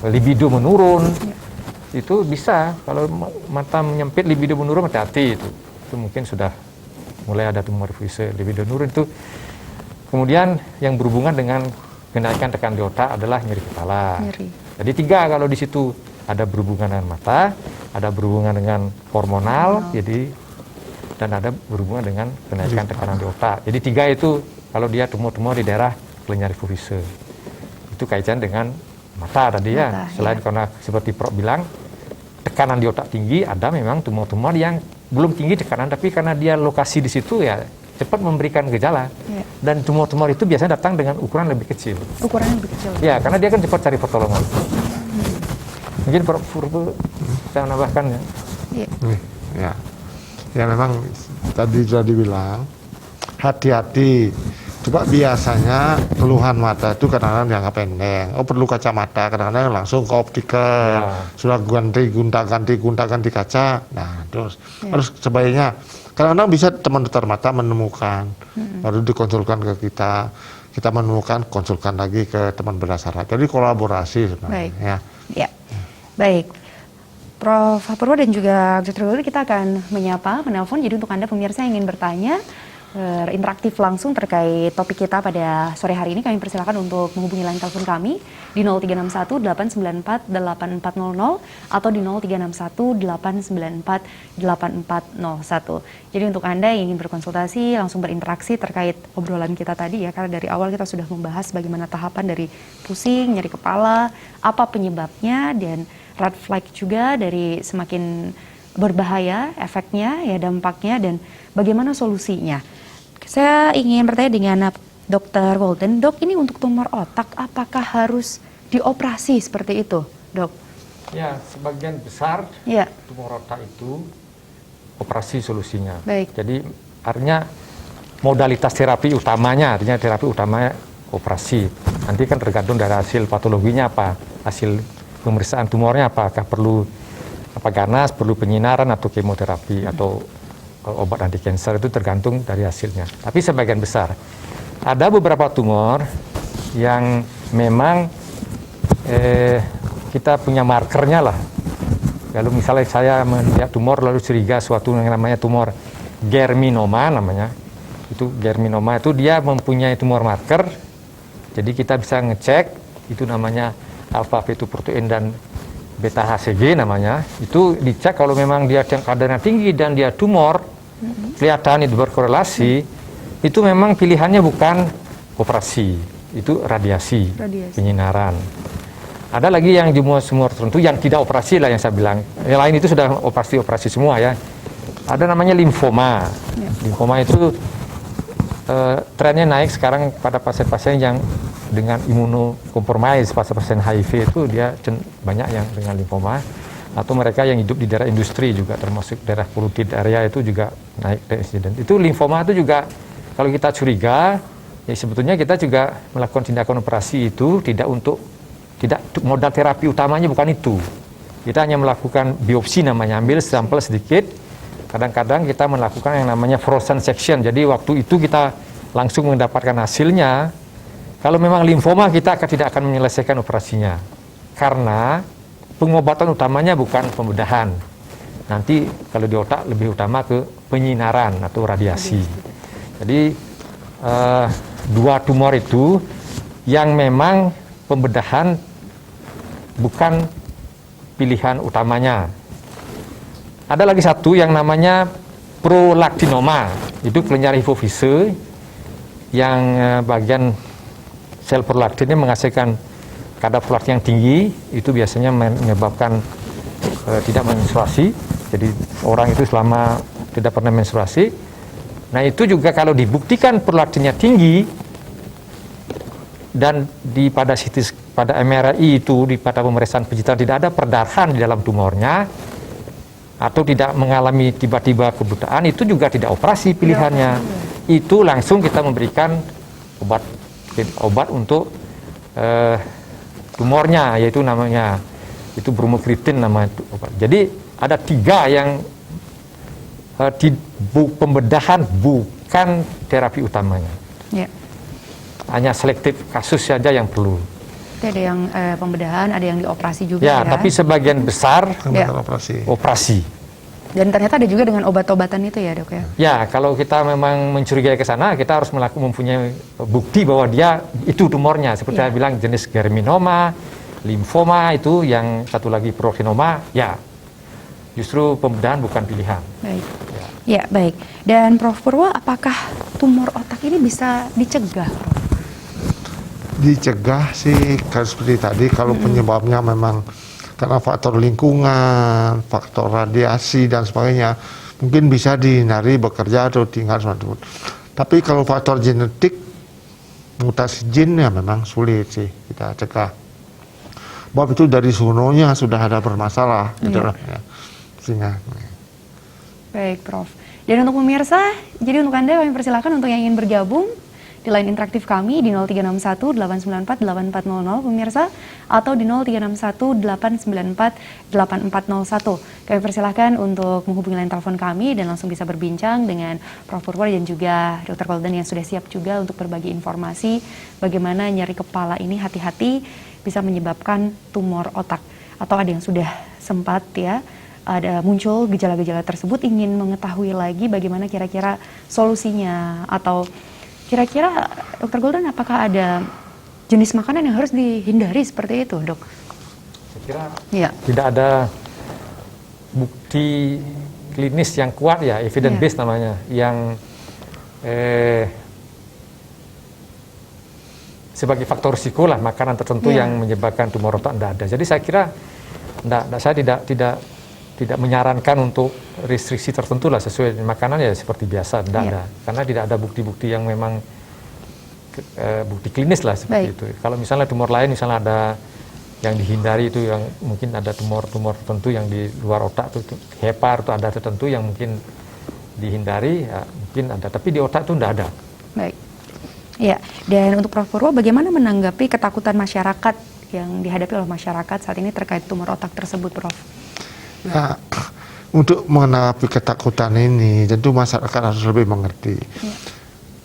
libido menurun, itu bisa. Kalau mata menyempit, libido menurun, hati-hati itu mungkin sudah mulai ada tumor hipofise. Libido menurun itu. Kemudian yang berhubungan dengan kenaikan tekanan di otak adalah nyeri kepala. Jadi 3 kalau di situ ada berhubungan dengan mata, ada berhubungan dengan hormonal, dan ada berhubungan dengan kenaikan tekanan di otak. Jadi 3 itu kalau dia tumor-tumor di daerah kelenjar hipofise. Itu kaitan dengan mata tadi ya. Selain karena seperti Prof bilang, tekanan di otak tinggi, ada memang tumor-tumor yang belum tinggi tekanan, tapi karena dia lokasi di situ ya cepat memberikan gejala. Dan tumor-tumor itu biasanya datang dengan ukuran lebih kecil. Ukurannya lebih kecil. Ya, karena dia kan cepat cari pertolongan. Mungkin Prof saya menambahkan ya. Ya. Ya memang tadi sudah dibilang hati-hati. Coba biasanya keluhan mata itu kadang-kadang dianggap pendek. Oh, perlu kacamata, kadang-kadang langsung ke optiker. Sudah gonta-ganti kaca. Nah, terus sebaiknya kadang-kadang bisa teman dokter mata menemukan, baru dikonsulkan ke kita. Kita menemukan, konsulkan lagi ke teman bedah saraf. Jadi kolaborasi sebenarnya. Ya. Baik. Prof. Purwo dan juga Dr. Luli, kita akan menelpon. Jadi untuk Anda pemirsa yang ingin bertanya, interaktif langsung terkait topik kita pada sore hari ini, kami persilakan untuk menghubungi line telepon kami di 0361 894 8400 atau di 0361 894 8401. Jadi untuk Anda yang ingin berkonsultasi, langsung berinteraksi terkait obrolan kita tadi ya, karena dari awal kita sudah membahas bagaimana tahapan dari pusing, nyeri kepala, apa penyebabnya, dan red flag juga dari semakin berbahaya efeknya ya, dampaknya, dan bagaimana solusinya. Saya ingin bertanya dengan Dr. Walden, Dok, ini untuk tumor otak apakah harus dioperasi seperti itu, Dok? Ya, sebagian besar tumor otak itu operasi solusinya. Baik. Jadi artinya modalitas terapi utamanya operasi. Nanti kan tergantung dari hasil patologinya apa, hasil pemeriksaan tumornya apakah perlu ganas, perlu penyinaran atau kemoterapi atau obat anti kanker, itu tergantung dari hasilnya. Tapi sebagian besar ada beberapa tumor yang memang kita punya markernya lah. Lalu misalnya saya melihat tumor lalu curiga suatu yang namanya tumor germinoma namanya. Itu germinoma itu dia mempunyai tumor marker. Jadi kita bisa ngecek, itu namanya alpha fetoprotein dan beta HCG namanya. Itu dicek kalau memang dia kadarnya tinggi dan dia tumor, kelihatan itu berkorelasi, itu memang pilihannya bukan operasi, itu radiasi. Penyinaran. Ada lagi yang tumor tertentu yang tidak operasi lah yang saya bilang. Yang lain itu sudah operasi semua ya. Ada namanya limfoma. Limfoma itu trennya naik sekarang pada pasien-pasien yang dengan imunokompromis, pasien-pasien HIV itu dia banyak yang dengan limfoma, atau mereka yang hidup di daerah industri juga, termasuk daerah polluted area itu juga naik insiden. Itu limfoma itu juga kalau kita curiga, ya sebetulnya kita juga melakukan tindakan operasi itu tidak modal terapi utamanya bukan itu. Kita hanya melakukan biopsi namanya, ambil sampel sedikit. Kadang-kadang kita melakukan yang namanya frozen section. Jadi waktu itu kita langsung mendapatkan hasilnya, kalau memang limfoma kita tidak akan menyelesaikan operasinya. Karena pengobatan utamanya bukan pembedahan. Nanti kalau di otak lebih utama ke penyinaran atau radiasi. Jadi dua tumor itu yang memang pembedahan bukan pilihan utamanya. Ada lagi satu yang namanya prolaktinoma, itu kelenjar hipofise yang bagian sel prolaktin ini menghasilkan kadar prolaktin yang tinggi, itu biasanya menyebabkan tidak menstruasi. Jadi orang itu selama tidak pernah menstruasi. Nah itu juga kalau dibuktikan prolaktinnya tinggi dan pada MRI itu pada pemeriksaan pencitraan tidak ada perdarahan di dalam tumornya atau tidak mengalami tiba-tiba kebutaan, itu juga tidak operasi pilihannya. Itu langsung kita memberikan obat untuk tumornya, yaitu namanya itu bromocriptine nama obat. Jadi ada 3 yang pembedahan bukan terapi utamanya. Ya. Hanya selektif kasus saja yang perlu. Ada yang pembedahan, ada yang dioperasi juga ya. Ya, tapi sebagian besar operasi. Dan ternyata ada juga dengan obat-obatan itu ya, Dok ya? Ya, kalau kita memang mencurigai ke sana, kita harus mempunyai bukti bahwa dia itu tumornya. Seperti saya bilang jenis germinoma, limfoma itu, yang satu lagi prolaktinoma, ya. Justru pembedahan bukan pilihan. Baik. Ya, baik. Dan Prof. Purwo, apakah tumor otak ini bisa dicegah, Prof? Dicegah sih seperti tadi, kalau penyebabnya memang karena faktor lingkungan, faktor radiasi dan sebagainya, mungkin bisa dihindari bekerja atau tinggal seperti itu. Tapi kalau faktor genetik, mutasi gen ya memang sulit sih kita cegah. Sebab itu dari sononya sudah ada bermasalah, gitu lah. Ya. Sehingga. Baik, Prof. Dan untuk pemirsa, jadi untuk Anda kami persilakan untuk yang ingin bergabung di line interaktif kami di 0361 894 8400 pemirsa, atau di 0361 894 8401. Kami persilahkan untuk menghubungi line telepon kami dan langsung bisa berbincang dengan Prof. Purwo dan juga Dr. Golden yang sudah siap juga untuk berbagi informasi bagaimana nyeri kepala ini hati-hati bisa menyebabkan tumor otak, atau ada yang sudah sempat ya ada muncul gejala-gejala tersebut, ingin mengetahui lagi bagaimana kira-kira solusinya, atau kira-kira Dr. Golden apakah ada jenis makanan yang harus dihindari seperti itu, Dok? Saya kira tidak ada bukti klinis yang kuat ya, evidence based namanya, yang sebagai faktor risiko lah makanan tertentu yang menyebabkan tumor otak, tidak ada. Jadi saya kira saya tidak menyarankan untuk restriksi tertentu lah sesuai dengan makanan, ya seperti biasa, tidak ada. Karena tidak ada bukti-bukti yang memang bukti klinis lah seperti itu. Kalau misalnya tumor lain, misalnya ada yang dihindari itu, yang mungkin ada tumor-tumor tertentu yang di luar otak itu, hepar itu ada tertentu yang mungkin dihindari, ya mungkin ada. Tapi di otak itu tidak ada. Baik. Ya, dan untuk Prof. Purwo, bagaimana menanggapi ketakutan masyarakat yang dihadapi oleh masyarakat saat ini terkait tumor otak tersebut, Prof? Ya, untuk menghadapi ketakutan ini tentu masyarakat harus lebih mengerti.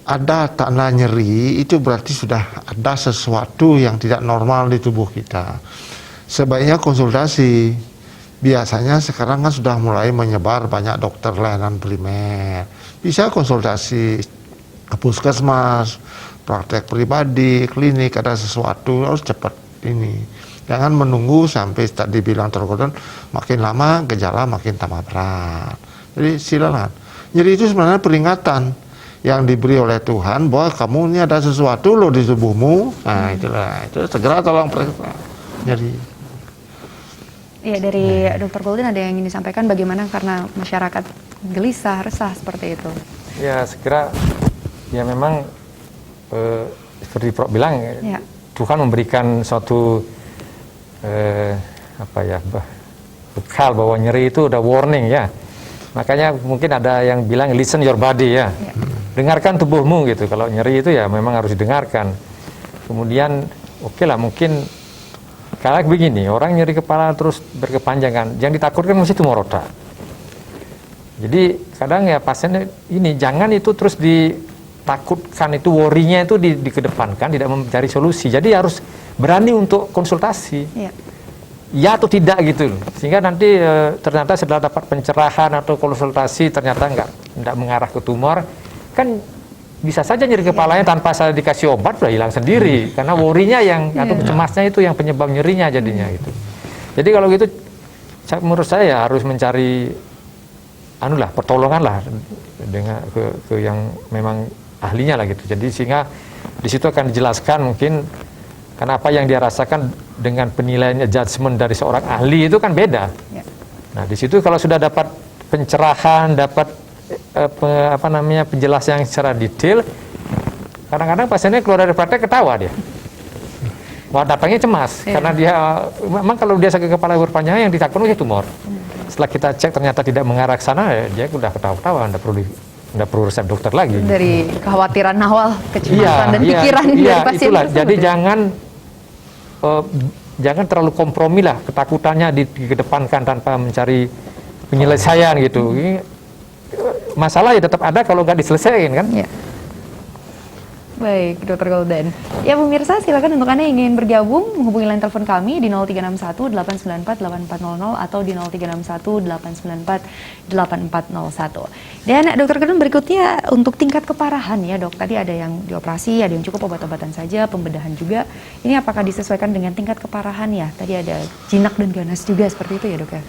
Ada tanda nyeri itu berarti sudah ada sesuatu yang tidak normal di tubuh kita. Sebaiknya konsultasi. Biasanya sekarang kan sudah mulai menyebar banyak dokter layanan primer. Bisa konsultasi ke puskesmas, praktek pribadi, klinik, ada sesuatu harus cepat ini. Jangan menunggu sampai tadi bilang terkodan, makin lama gejala makin tambah berat. Jadi silakan. Jadi itu sebenarnya peringatan yang diberi oleh Tuhan bahwa kamu ini ada sesuatu loh di tubuhmu. Nah itulah, itu segera tolong periksa. Jadi. Iya, dari Dr. Golden ada yang ingin disampaikan bagaimana karena masyarakat gelisah, resah seperti itu. Ya, sekira ya memang seperti Prof bilang, Tuhan memberikan suatu bekal bahwa nyeri itu udah warning ya. Makanya mungkin ada yang bilang listen your body ya. Dengarkan tubuhmu gitu. Kalau nyeri itu ya memang harus didengarkan. Kemudian oke lah, mungkin kalau begini, orang nyeri kepala terus berkepanjangan, yang ditakutkan mesti tumor otak. Jadi kadang ya pasiennya ini jangan itu terus takutkan itu, worry-nya itu dikedepankan, tidak mencari solusi. Jadi harus berani untuk konsultasi. Iya. Ya atau tidak gitu loh. Sehingga nanti ternyata setelah dapat pencerahan atau konsultasi ternyata nggak mengarah ke tumor, kan bisa saja nyeri kepalanya tanpa saya dikasih obat udah hilang sendiri. Karena worry-nya atau cemasnya itu yang penyebab nyerinya jadinya gitu. Jadi kalau gitu menurut saya harus mencari pertolongan lah dengan ke yang memang ahlinya lah gitu. Jadi sehingga di situ akan dijelaskan mungkin karena apa yang dia rasakan dengan penilaian judgement dari seorang ahli itu kan beda. Ya. Nah di situ kalau sudah dapat pencerahan, dapat penjelasan yang secara detail, kadang-kadang pasiennya keluar dari praktek ketawa dia. Wah datangnya cemas karena dia memang kalau dia sakit kepala berpanjang yang ditakutkan itu tumor. Setelah kita cek ternyata tidak mengarah ke sana, dia udah ketawa-ketawa, nggak perlu resep dokter lagi. Dari kekhawatiran awal, kecemasan dan pikiran dari pasien itulah. tersebut. Jadi jangan terlalu kompromi lah, ketakutannya dikedepankan tanpa mencari penyelesaian gitu. Masalah ya tetap ada kalau nggak diselesaikan kan. Ya. Baik, Dr. Goldan. Ya pemirsa, silakan untuk Anda yang ingin bergabung menghubungi line telepon kami di 0361 894 8400 atau di 0361 894 8401. Dan Dr. Goldan, berikutnya untuk tingkat keparahan ya dok, tadi ada yang dioperasi, ada yang cukup obat-obatan saja, pembedahan juga. Ini apakah disesuaikan dengan tingkat keparahan ya? Tadi ada jinak dan ganas juga seperti itu ya dok ya?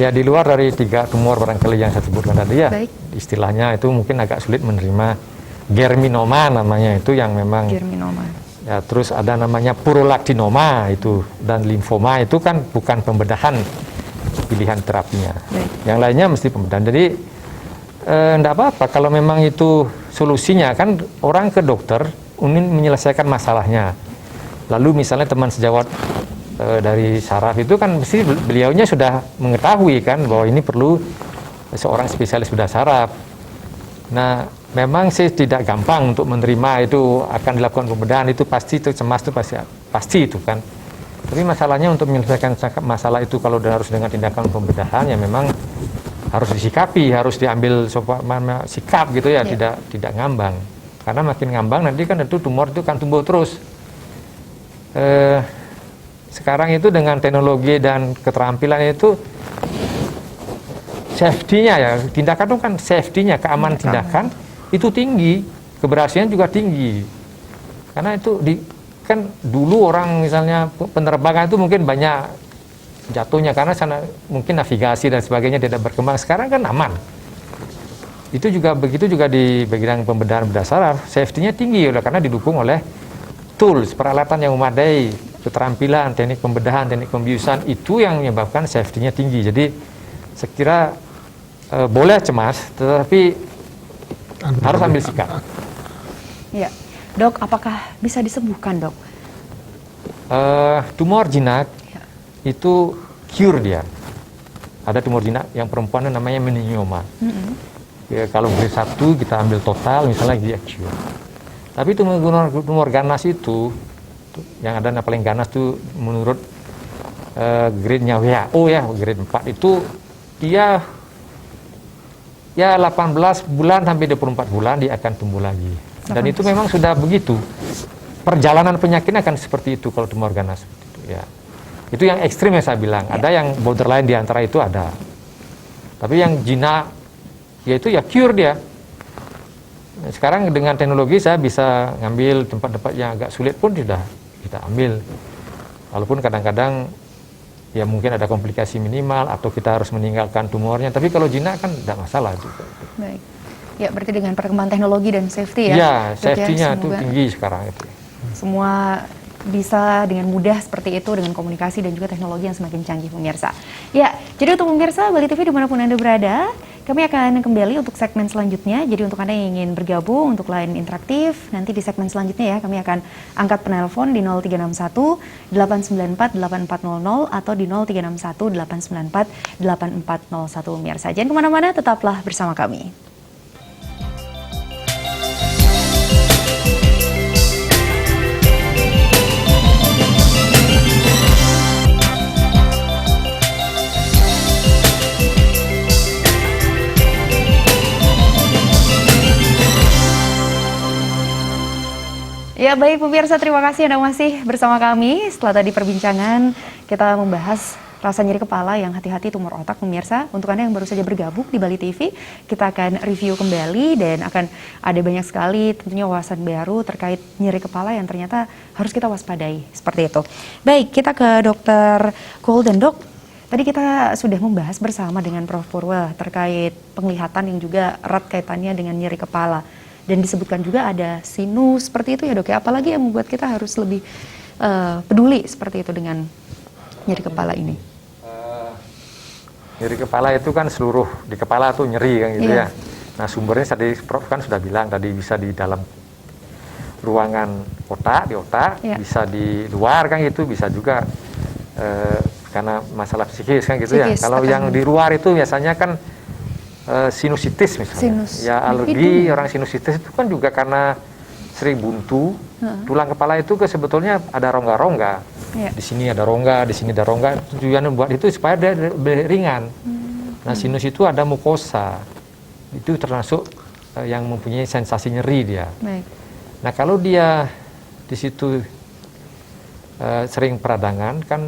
Ya di luar dari 3 tumor barangkali yang saya sebutkan tadi ya, Baik. istilahnya itu mungkin agak sulit menerima germinoma namanya itu yang memang Germinoma. ya, terus ada namanya prolaktinoma itu dan limfoma itu kan bukan pembedahan pilihan terapinya. Baik. Yang lainnya mesti pembedahan. Jadi enggak apa-apa kalau memang itu solusinya kan orang ke dokter ingin menyelesaikan masalahnya. Lalu misalnya teman sejawat dari saraf itu kan mesti beliaunya sudah mengetahui kan bahwa ini perlu seorang spesialis bedah saraf. Nah, memang sih tidak gampang untuk menerima itu akan dilakukan pembedahan itu pasti itu cemas itu pasti itu kan. Tapi masalahnya untuk menyelesaikan masalah itu kalau harus dengan tindakan pembedahan ya memang harus disikapi, harus diambil sikap gitu ya, tidak ngambang. Karena makin ngambang nanti kan itu tumor itu kan tumbuh terus. Sekarang itu dengan teknologi dan keterampilan itu safety-nya ya, tindakan itu kan safety-nya, keamanan tindakan itu tinggi, keberhasilan juga tinggi. Karena itu kan dulu orang misalnya penerbangan itu mungkin banyak jatuhnya karena sana mungkin navigasi dan sebagainya tidak berkembang. Sekarang kan aman. Itu juga begitu juga di bidang pembedahan bedah saraf, safety-nya tinggi udah karena didukung oleh tools, peralatan yang memadai, keterampilan, teknik pembedahan, teknik pembiusan itu yang menyebabkan safety-nya tinggi. Jadi saya kira boleh cemas, tetapi harus ambil sikap. Ya, dok, apakah bisa disembuhkan dok? Tumor jinak itu cure dia. Ada tumor jinak yang perempuan namanya meningioma. Ya, kalau grade 1 kita ambil total, misalnya dia cure. Tapi tumor ganas itu, yang ada yang paling ganas itu menurut grade-nya WHO ya, grade 4 itu dia ya 18 bulan sampai 24 bulan dia akan tumbuh lagi. Dan itu memang sudah begitu. Perjalanan penyakitnya akan seperti itu kalau tumor ganas seperti itu ya. Itu yang ekstrim yang saya bilang. Ada yang borderline di antara itu ada. Tapi yang jinak yaitu ya cure dia. Sekarang dengan teknologi saya bisa ngambil tempat-tempat yang agak sulit pun sudah kita ambil. Walaupun kadang-kadang ya mungkin ada komplikasi minimal atau kita harus meninggalkan tumornya, tapi kalau jinak kan tidak masalah juga. Baik. Ya, berarti dengan perkembangan teknologi dan safety ya. Ya, safety-nya itu tinggi sekarang itu. Semua bisa dengan mudah seperti itu dengan komunikasi dan juga teknologi yang semakin canggih pemirsa. Ya, jadi untuk pemirsa Bali TV dimanapun Anda berada, kami akan kembali untuk segmen selanjutnya. Jadi untuk Anda yang ingin bergabung untuk line interaktif, nanti di segmen selanjutnya ya kami akan angkat penelpon di 0361 894 8400 atau di 0361 894 8401 pemirsa. Jangan kemana-mana, tetaplah bersama kami. Ya baik pemirsa, terima kasih Anda masih bersama kami. Setelah tadi perbincangan, kita membahas rasa nyeri kepala yang hati-hati tumor otak pemirsa. Untuk Anda yang baru saja bergabung di Bali TV, kita akan review kembali dan akan ada banyak sekali tentunya wawasan baru terkait nyeri kepala yang ternyata harus kita waspadai. Seperti itu. Baik, kita ke Dr. Golden. Dok, tadi kita sudah membahas bersama dengan Prof. Purwa terkait penglihatan yang juga erat kaitannya dengan nyeri kepala. Dan disebutkan juga ada sinus seperti itu ya dok ya. Apalagi yang membuat kita harus lebih peduli seperti itu dengan nyeri kepala ini. Nyeri kepala itu kan seluruh di kepala tuh nyeri kan gitu Iya. ya. Nah sumbernya tadi Prof kan sudah bilang tadi bisa di dalam ruangan otak, di otak, Iya. bisa di luar kan gitu, bisa juga karena masalah psikis kan gitu Psikis, ya. Kalau yang tekanan. di luar itu biasanya kan sinusitis misalnya. Sinus. Ya alergi, orang sinusitis itu kan juga karena sering buntu. Tulang kepala itu sebetulnya ada rongga-rongga. Iya. Di sini ada rongga, di sini ada rongga. Tujuannya buat itu supaya dia lebih ringan. Nah sinus itu ada mukosa. Itu termasuk yang mempunyai sensasi nyeri dia. Baik. Nah kalau dia di situ sering peradangan kan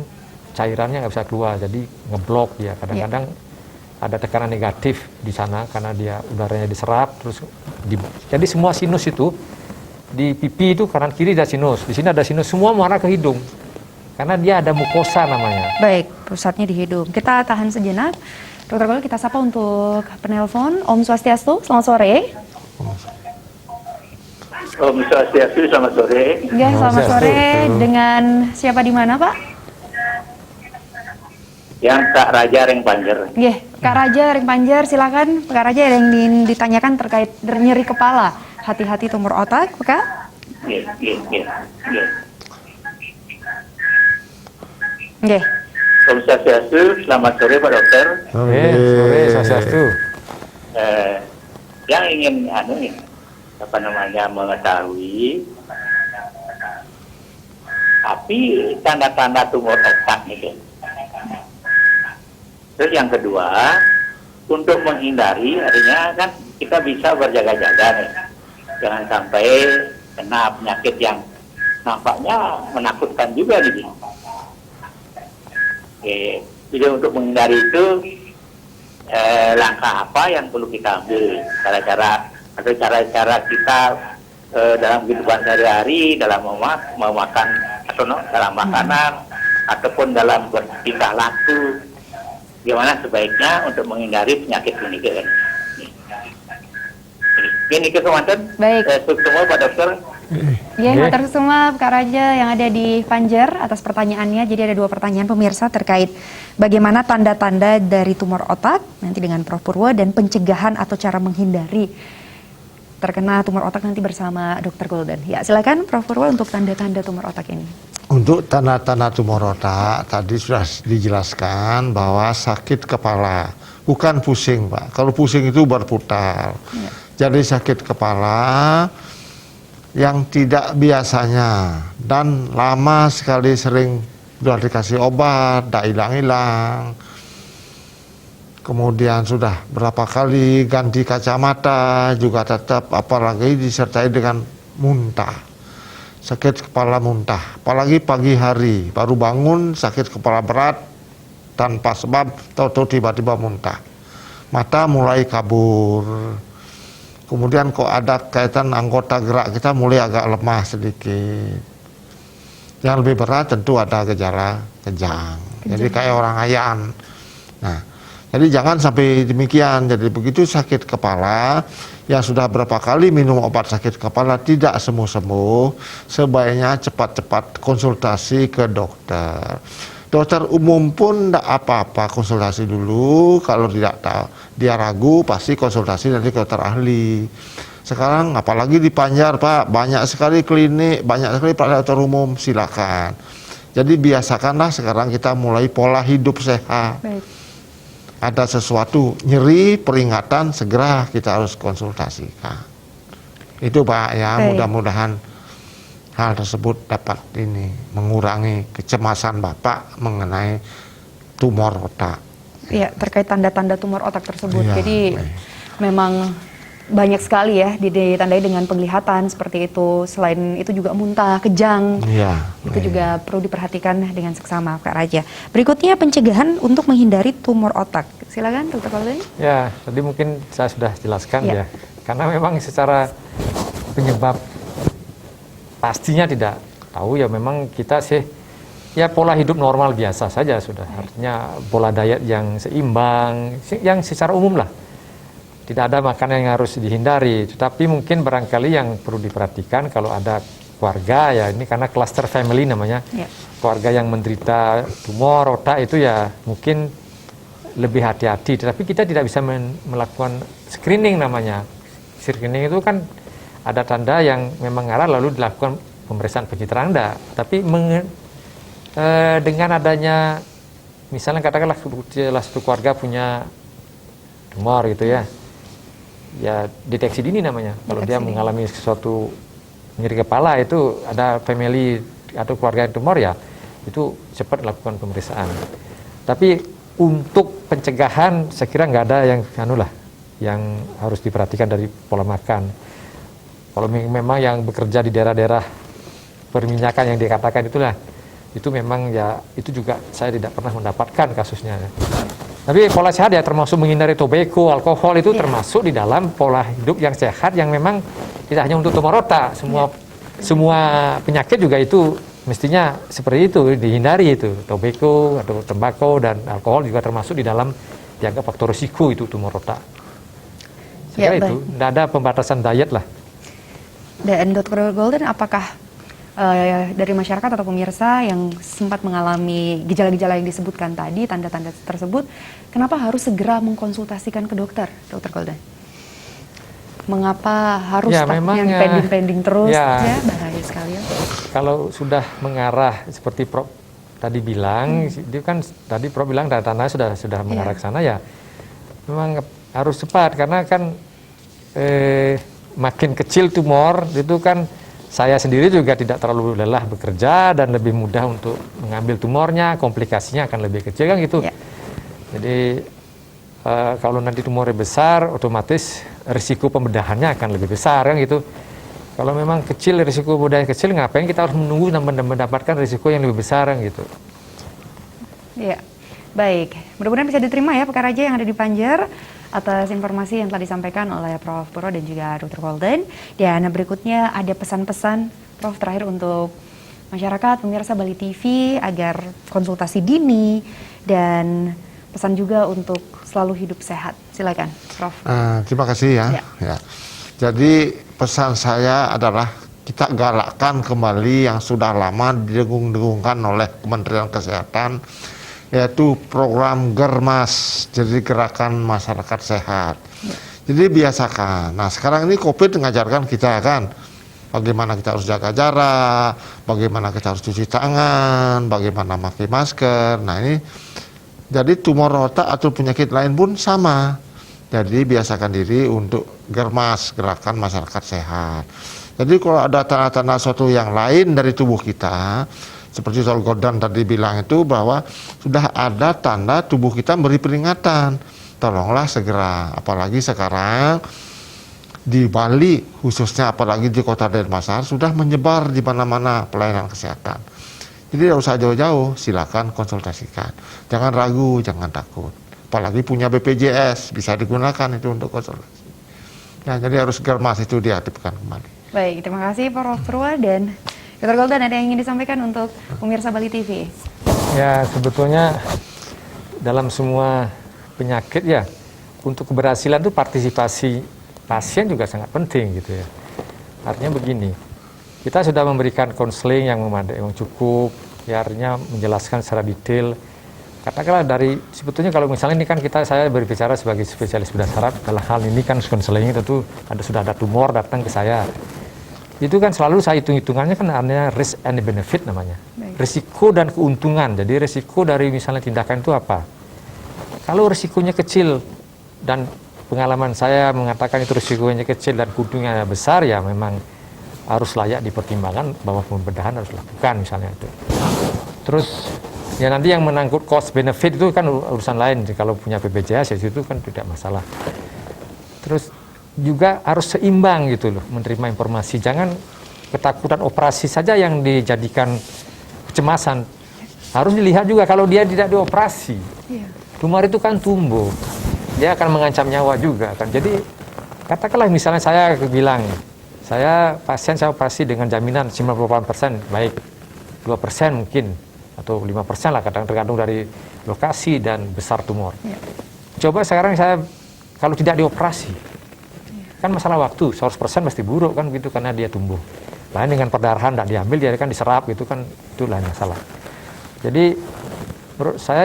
cairannya nggak bisa keluar, jadi ngeblok dia. Kadang-kadang ada tekanan negatif di sana karena dia udaranya diserap terus jadi semua sinus itu di pipi itu kanan kiri ada sinus, di sini ada sinus, semua mengarah ke hidung karena dia ada mukosa namanya. Baik, pusatnya di hidung. Kita tahan sejenak. Dokter Golden, kita sapa untuk penelpon. Om Swastiastu, selamat sore. Om Swastiastu, selamat sore. Ya, selamat Swastiastu. sore. Dengan siapa di mana Pak? Yang Kak Raja Reng Panjer. Nggih, Kak Raja Ring Panjer, silakan Kak Raja ada yang ditanyakan terkait nyeri kepala. Hati-hati tumor otak, Kak. Nggih. Nggih. Om Swastiastu, selamat sore Pak Dokter. Sore, Swastiastu. Yang ingin mengetahui tapi tanda-tanda tumor otak nih. Terus yang kedua, untuk menghindari, artinya kan kita bisa berjaga-jaga nih. Jangan sampai kena penyakit yang nampaknya menakutkan juga nih. Oke, jadi untuk menghindari itu, langkah apa yang perlu kita ambil? Cara-cara kita dalam kehidupan sehari-hari, dalam memakan atau dalam makanan, ataupun dalam bertingkah laku. Gimana sebaiknya untuk menghindari penyakit ini kan? Ini kesempatan. Baik. Semua Pak Dokter. Ya, matur semua Kak Raja yang ada di Panjer atas pertanyaannya. Jadi ada 2 pertanyaan pemirsa terkait bagaimana tanda-tanda dari tumor otak nanti dengan Prof. Purwa dan pencegahan atau cara menghindari terkena tumor otak nanti bersama Dr. Golden. Ya, silakan Prof. Purwa untuk tanda-tanda tumor otak ini. Untuk tanda-tanda tumor otak tadi sudah dijelaskan bahwa sakit kepala, bukan pusing Pak. Kalau pusing itu berputar. Ya. Jadi sakit kepala yang tidak biasanya dan lama sekali, sering sudah dikasih obat, tidak hilang-hilang. Kemudian sudah berapa kali ganti kacamata juga tetap, apalagi disertai dengan muntah. Sakit kepala muntah, apalagi pagi hari, baru bangun sakit kepala berat, tanpa sebab, tahu-tahu tiba-tiba muntah. Mata mulai kabur, kemudian kok ada kaitan anggota gerak kita mulai agak lemah sedikit. Yang lebih berat tentu ada gejala kejang, jadi kayak orang ayan. Nah, jadi jangan sampai demikian. Jadi begitu sakit kepala, yang sudah berapa kali minum obat sakit kepala tidak sembuh-sembuh, sebaiknya cepat-cepat konsultasi ke dokter. Dokter umum pun tidak apa-apa, konsultasi dulu. Kalau tidak tahu, dia ragu, pasti konsultasi nanti ke dokter ahli. Sekarang apalagi di Panjar Pak, banyak sekali klinik, banyak sekali dokter umum, silakan. Jadi biasakanlah sekarang kita mulai pola hidup sehat. Baik. Ada sesuatu nyeri, peringatan, segera kita harus konsultasikan. Itu Pak ya, Baik. mudah-mudahan hal tersebut dapat ini mengurangi kecemasan Bapak mengenai tumor otak. Ya, terkait tanda-tanda tumor otak tersebut. Iya, Jadi baik. memang banyak sekali ya ditandai dengan penglihatan seperti itu. Selain itu juga muntah, kejang. Iya. Itu juga perlu diperhatikan dengan seksama, Kak Raja. Berikutnya pencegahan untuk menghindari tumor otak. Silakan, Dr. Kolden. Ya, tadi mungkin saya sudah jelaskan Ya. ya. Karena memang secara penyebab pastinya tidak tahu ya, memang kita sih ya pola hidup normal biasa saja sudah. Artinya pola diet yang seimbang, yang secara umum lah. Tidak ada makanan yang harus dihindari. Tetapi mungkin barangkali yang perlu diperhatikan kalau ada keluarga ya, ini karena cluster family namanya. Ya. Keluarga yang menderita tumor otak itu ya mungkin lebih hati-hati. Tetapi kita tidak bisa melakukan screening namanya. Screening itu kan ada tanda yang memang mengarah lalu dilakukan pemeriksaan pencitraan Anda. Tapi dengan adanya misalnya katakanlah satu keluarga punya tumor gitu ya. Ya deteksi dini namanya. Kalau dia mengalami sesuatu nyeri kepala itu ada family atau keluarga yang tumor ya itu cepat lakukan pemeriksaan. Tapi untuk pencegahan saya kira nggak ada yang harus diperhatikan dari pola makan. Kalau memang yang bekerja di daerah-daerah perminyakan yang dikatakan itulah, itu memang ya itu juga saya tidak pernah mendapatkan kasusnya. Tapi pola sehat ya termasuk menghindari tobacco, alkohol itu termasuk di dalam pola hidup yang sehat yang memang tidak hanya untuk tumor otak, semua penyakit juga itu mestinya seperti itu dihindari itu. Tobacco atau tembakau dan alkohol juga termasuk di dalam dianggap faktor risiko itu tumor otak. Saya itu tidak ada pembatasan diet lah. Dan Dr. Golden, apakah dari masyarakat atau pemirsa yang sempat mengalami gejala-gejala yang disebutkan tadi, tanda-tanda tersebut, kenapa harus segera mengkonsultasikan ke dokter, Dr. Golden? Mengapa harus ya, memang pending-pending terus? Ya, bahaya sekali ya. Kalau sudah mengarah seperti Prof tadi bilang, dia kan tadi Prof bilang tanda-tanda sudah mengarah ke sana ya, memang harus cepat karena kan makin kecil tumor itu kan. Saya sendiri juga tidak terlalu lelah bekerja dan lebih mudah untuk mengambil tumornya, komplikasinya akan lebih kecil kan gitu. Ya. Jadi kalau nanti tumornya besar, otomatis risiko pembedahannya akan lebih besar kan gitu. Kalau memang kecil, risiko pembedahan kecil, ngapain kita harus menunggu dan mendapatkan risiko yang lebih besar kan gitu. Iya, baik. Mudah-mudahan bisa diterima ya Pak Raja yang ada di Panjer atas informasi yang telah disampaikan oleh Prof. Purwo dan juga Dr. Golden. Dan berikutnya ada pesan-pesan Prof terakhir untuk masyarakat, pemirsa Bali TV agar konsultasi dini dan pesan juga untuk selalu hidup sehat. Silakan, Prof. Terima kasih ya. Jadi pesan saya adalah kita galakkan kembali yang sudah lama didengung-dengungkan oleh Kementerian Kesehatan, yaitu program Germas, jadi gerakan masyarakat sehat. Jadi biasakan. Nah sekarang ini COVID mengajarkan kita kan, bagaimana kita harus jaga jarak, bagaimana kita harus cuci tangan, bagaimana pakai masker. Nah ini, jadi tumor otak atau penyakit lain pun sama. Jadi biasakan diri untuk Germas, gerakan masyarakat sehat. Jadi kalau ada tanda-tanda suatu yang lain dari tubuh kita, seperti Dr. Golden tadi bilang itu bahwa sudah ada tanda tubuh kita beri peringatan, tolonglah segera. Apalagi sekarang di Bali khususnya, apalagi di Kota Denpasar sudah menyebar di mana-mana pelayanan kesehatan. Jadi tidak usah jauh-jauh, silakan konsultasikan. Jangan ragu, jangan takut. Apalagi punya BPJS bisa digunakan itu untuk konsultasi. Nah, jadi harus Germas itu diaktifkan kembali. Baik, terima kasih Prof. Purwo dan Dr. Golden, ada yang ingin disampaikan untuk pemirsa Bali TV? Ya, sebetulnya dalam semua penyakit ya, untuk keberhasilan itu partisipasi pasien juga sangat penting gitu ya. Artinya begini, kita sudah memberikan konseling yang memadai, yang cukup, ya artinya menjelaskan secara detail. Katakanlah dari, sebetulnya kalau misalnya ini kan saya berbicara sebagai spesialis bedah saraf, dalam hal ini kan konseling tentu sudah ada tumor datang ke saya. Itu kan selalu saya hitung-hitungannya kan artinya risk and benefit namanya. Baik. Risiko dan keuntungan. Jadi risiko dari misalnya tindakan itu apa? Kalau risikonya kecil dan pengalaman saya mengatakan itu risikonya kecil dan keuntungannya besar, ya memang harus layak dipertimbangkan bahwa pembedahan harus dilakukan misalnya itu. Terus ya nanti yang menangkut cost benefit itu kan urusan lain. Kalau punya BPJS ya itu kan tidak masalah. Terus juga harus seimbang gitu loh menerima informasi. Jangan ketakutan operasi saja yang dijadikan kecemasan. Harus dilihat juga kalau dia tidak dioperasi, tumor itu kan tumbuh, dia akan mengancam nyawa juga kan. Jadi katakanlah misalnya saya bilang, pasien saya operasi dengan jaminan 98%, baik 2% mungkin atau 5% lah, kadang tergantung dari lokasi dan besar tumor. Coba sekarang saya kalau tidak dioperasi, kan masalah waktu, 100% pasti buruk kan gitu karena dia tumbuh. Lain dengan perdarahan tidak diambil, dia kan diserap gitu kan, itu lain masalah. Jadi menurut saya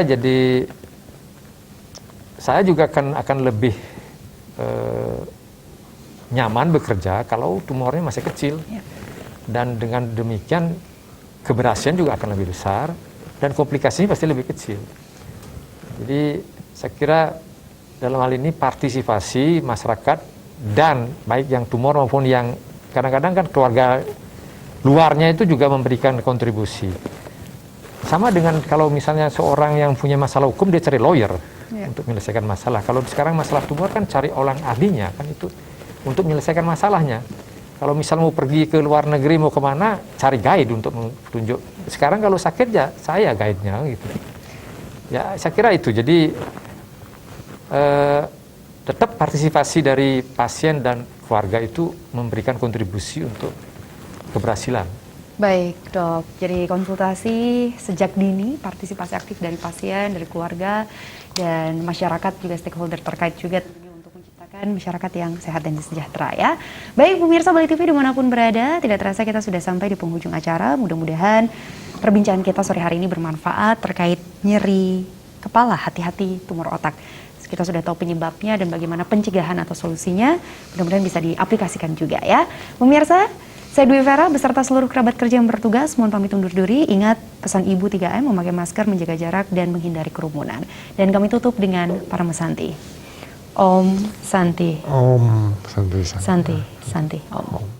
saya juga akan lebih nyaman bekerja kalau tumornya masih kecil. Dan dengan demikian keberhasilan juga akan lebih besar dan komplikasinya pasti lebih kecil. Jadi saya kira dalam hal ini partisipasi masyarakat dan baik yang tumor maupun yang kadang-kadang kan keluarga luarnya itu juga memberikan kontribusi. Sama dengan kalau misalnya seorang yang punya masalah hukum dia cari lawyer untuk menyelesaikan masalah. Kalau sekarang masalah tumor kan cari orang ahlinya kan itu untuk menyelesaikan masalahnya. Kalau misalnya mau pergi ke luar negeri mau kemana cari guide untuk menunjuk. Sekarang kalau sakit ya saya guide-nya gitu. Ya saya kira itu. Jadi tetap partisipasi dari pasien dan keluarga itu memberikan kontribusi untuk keberhasilan. Baik dok, jadi konsultasi sejak dini, partisipasi aktif dari pasien, dari keluarga, dan masyarakat juga stakeholder terkait juga tentunya untuk menciptakan masyarakat yang sehat dan sejahtera ya. Baik pemirsa Bali TV dimanapun berada, tidak terasa kita sudah sampai di penghujung acara. Mudah-mudahan perbincangan kita sore hari ini bermanfaat terkait nyeri kepala, hati-hati tumor otak. Kita sudah tahu penyebabnya dan bagaimana pencegahan atau solusinya. Mudah-mudahan bisa diaplikasikan juga ya. Pemirsa, saya Dwi Vera beserta seluruh kerabat kerja yang bertugas mohon pamit undur diri. Ingat pesan Ibu 3M, memakai masker, menjaga jarak, dan menghindari kerumunan. Dan kami tutup dengan Parama Santi. Om Santi. Om Santi. Santi, Santi, Om.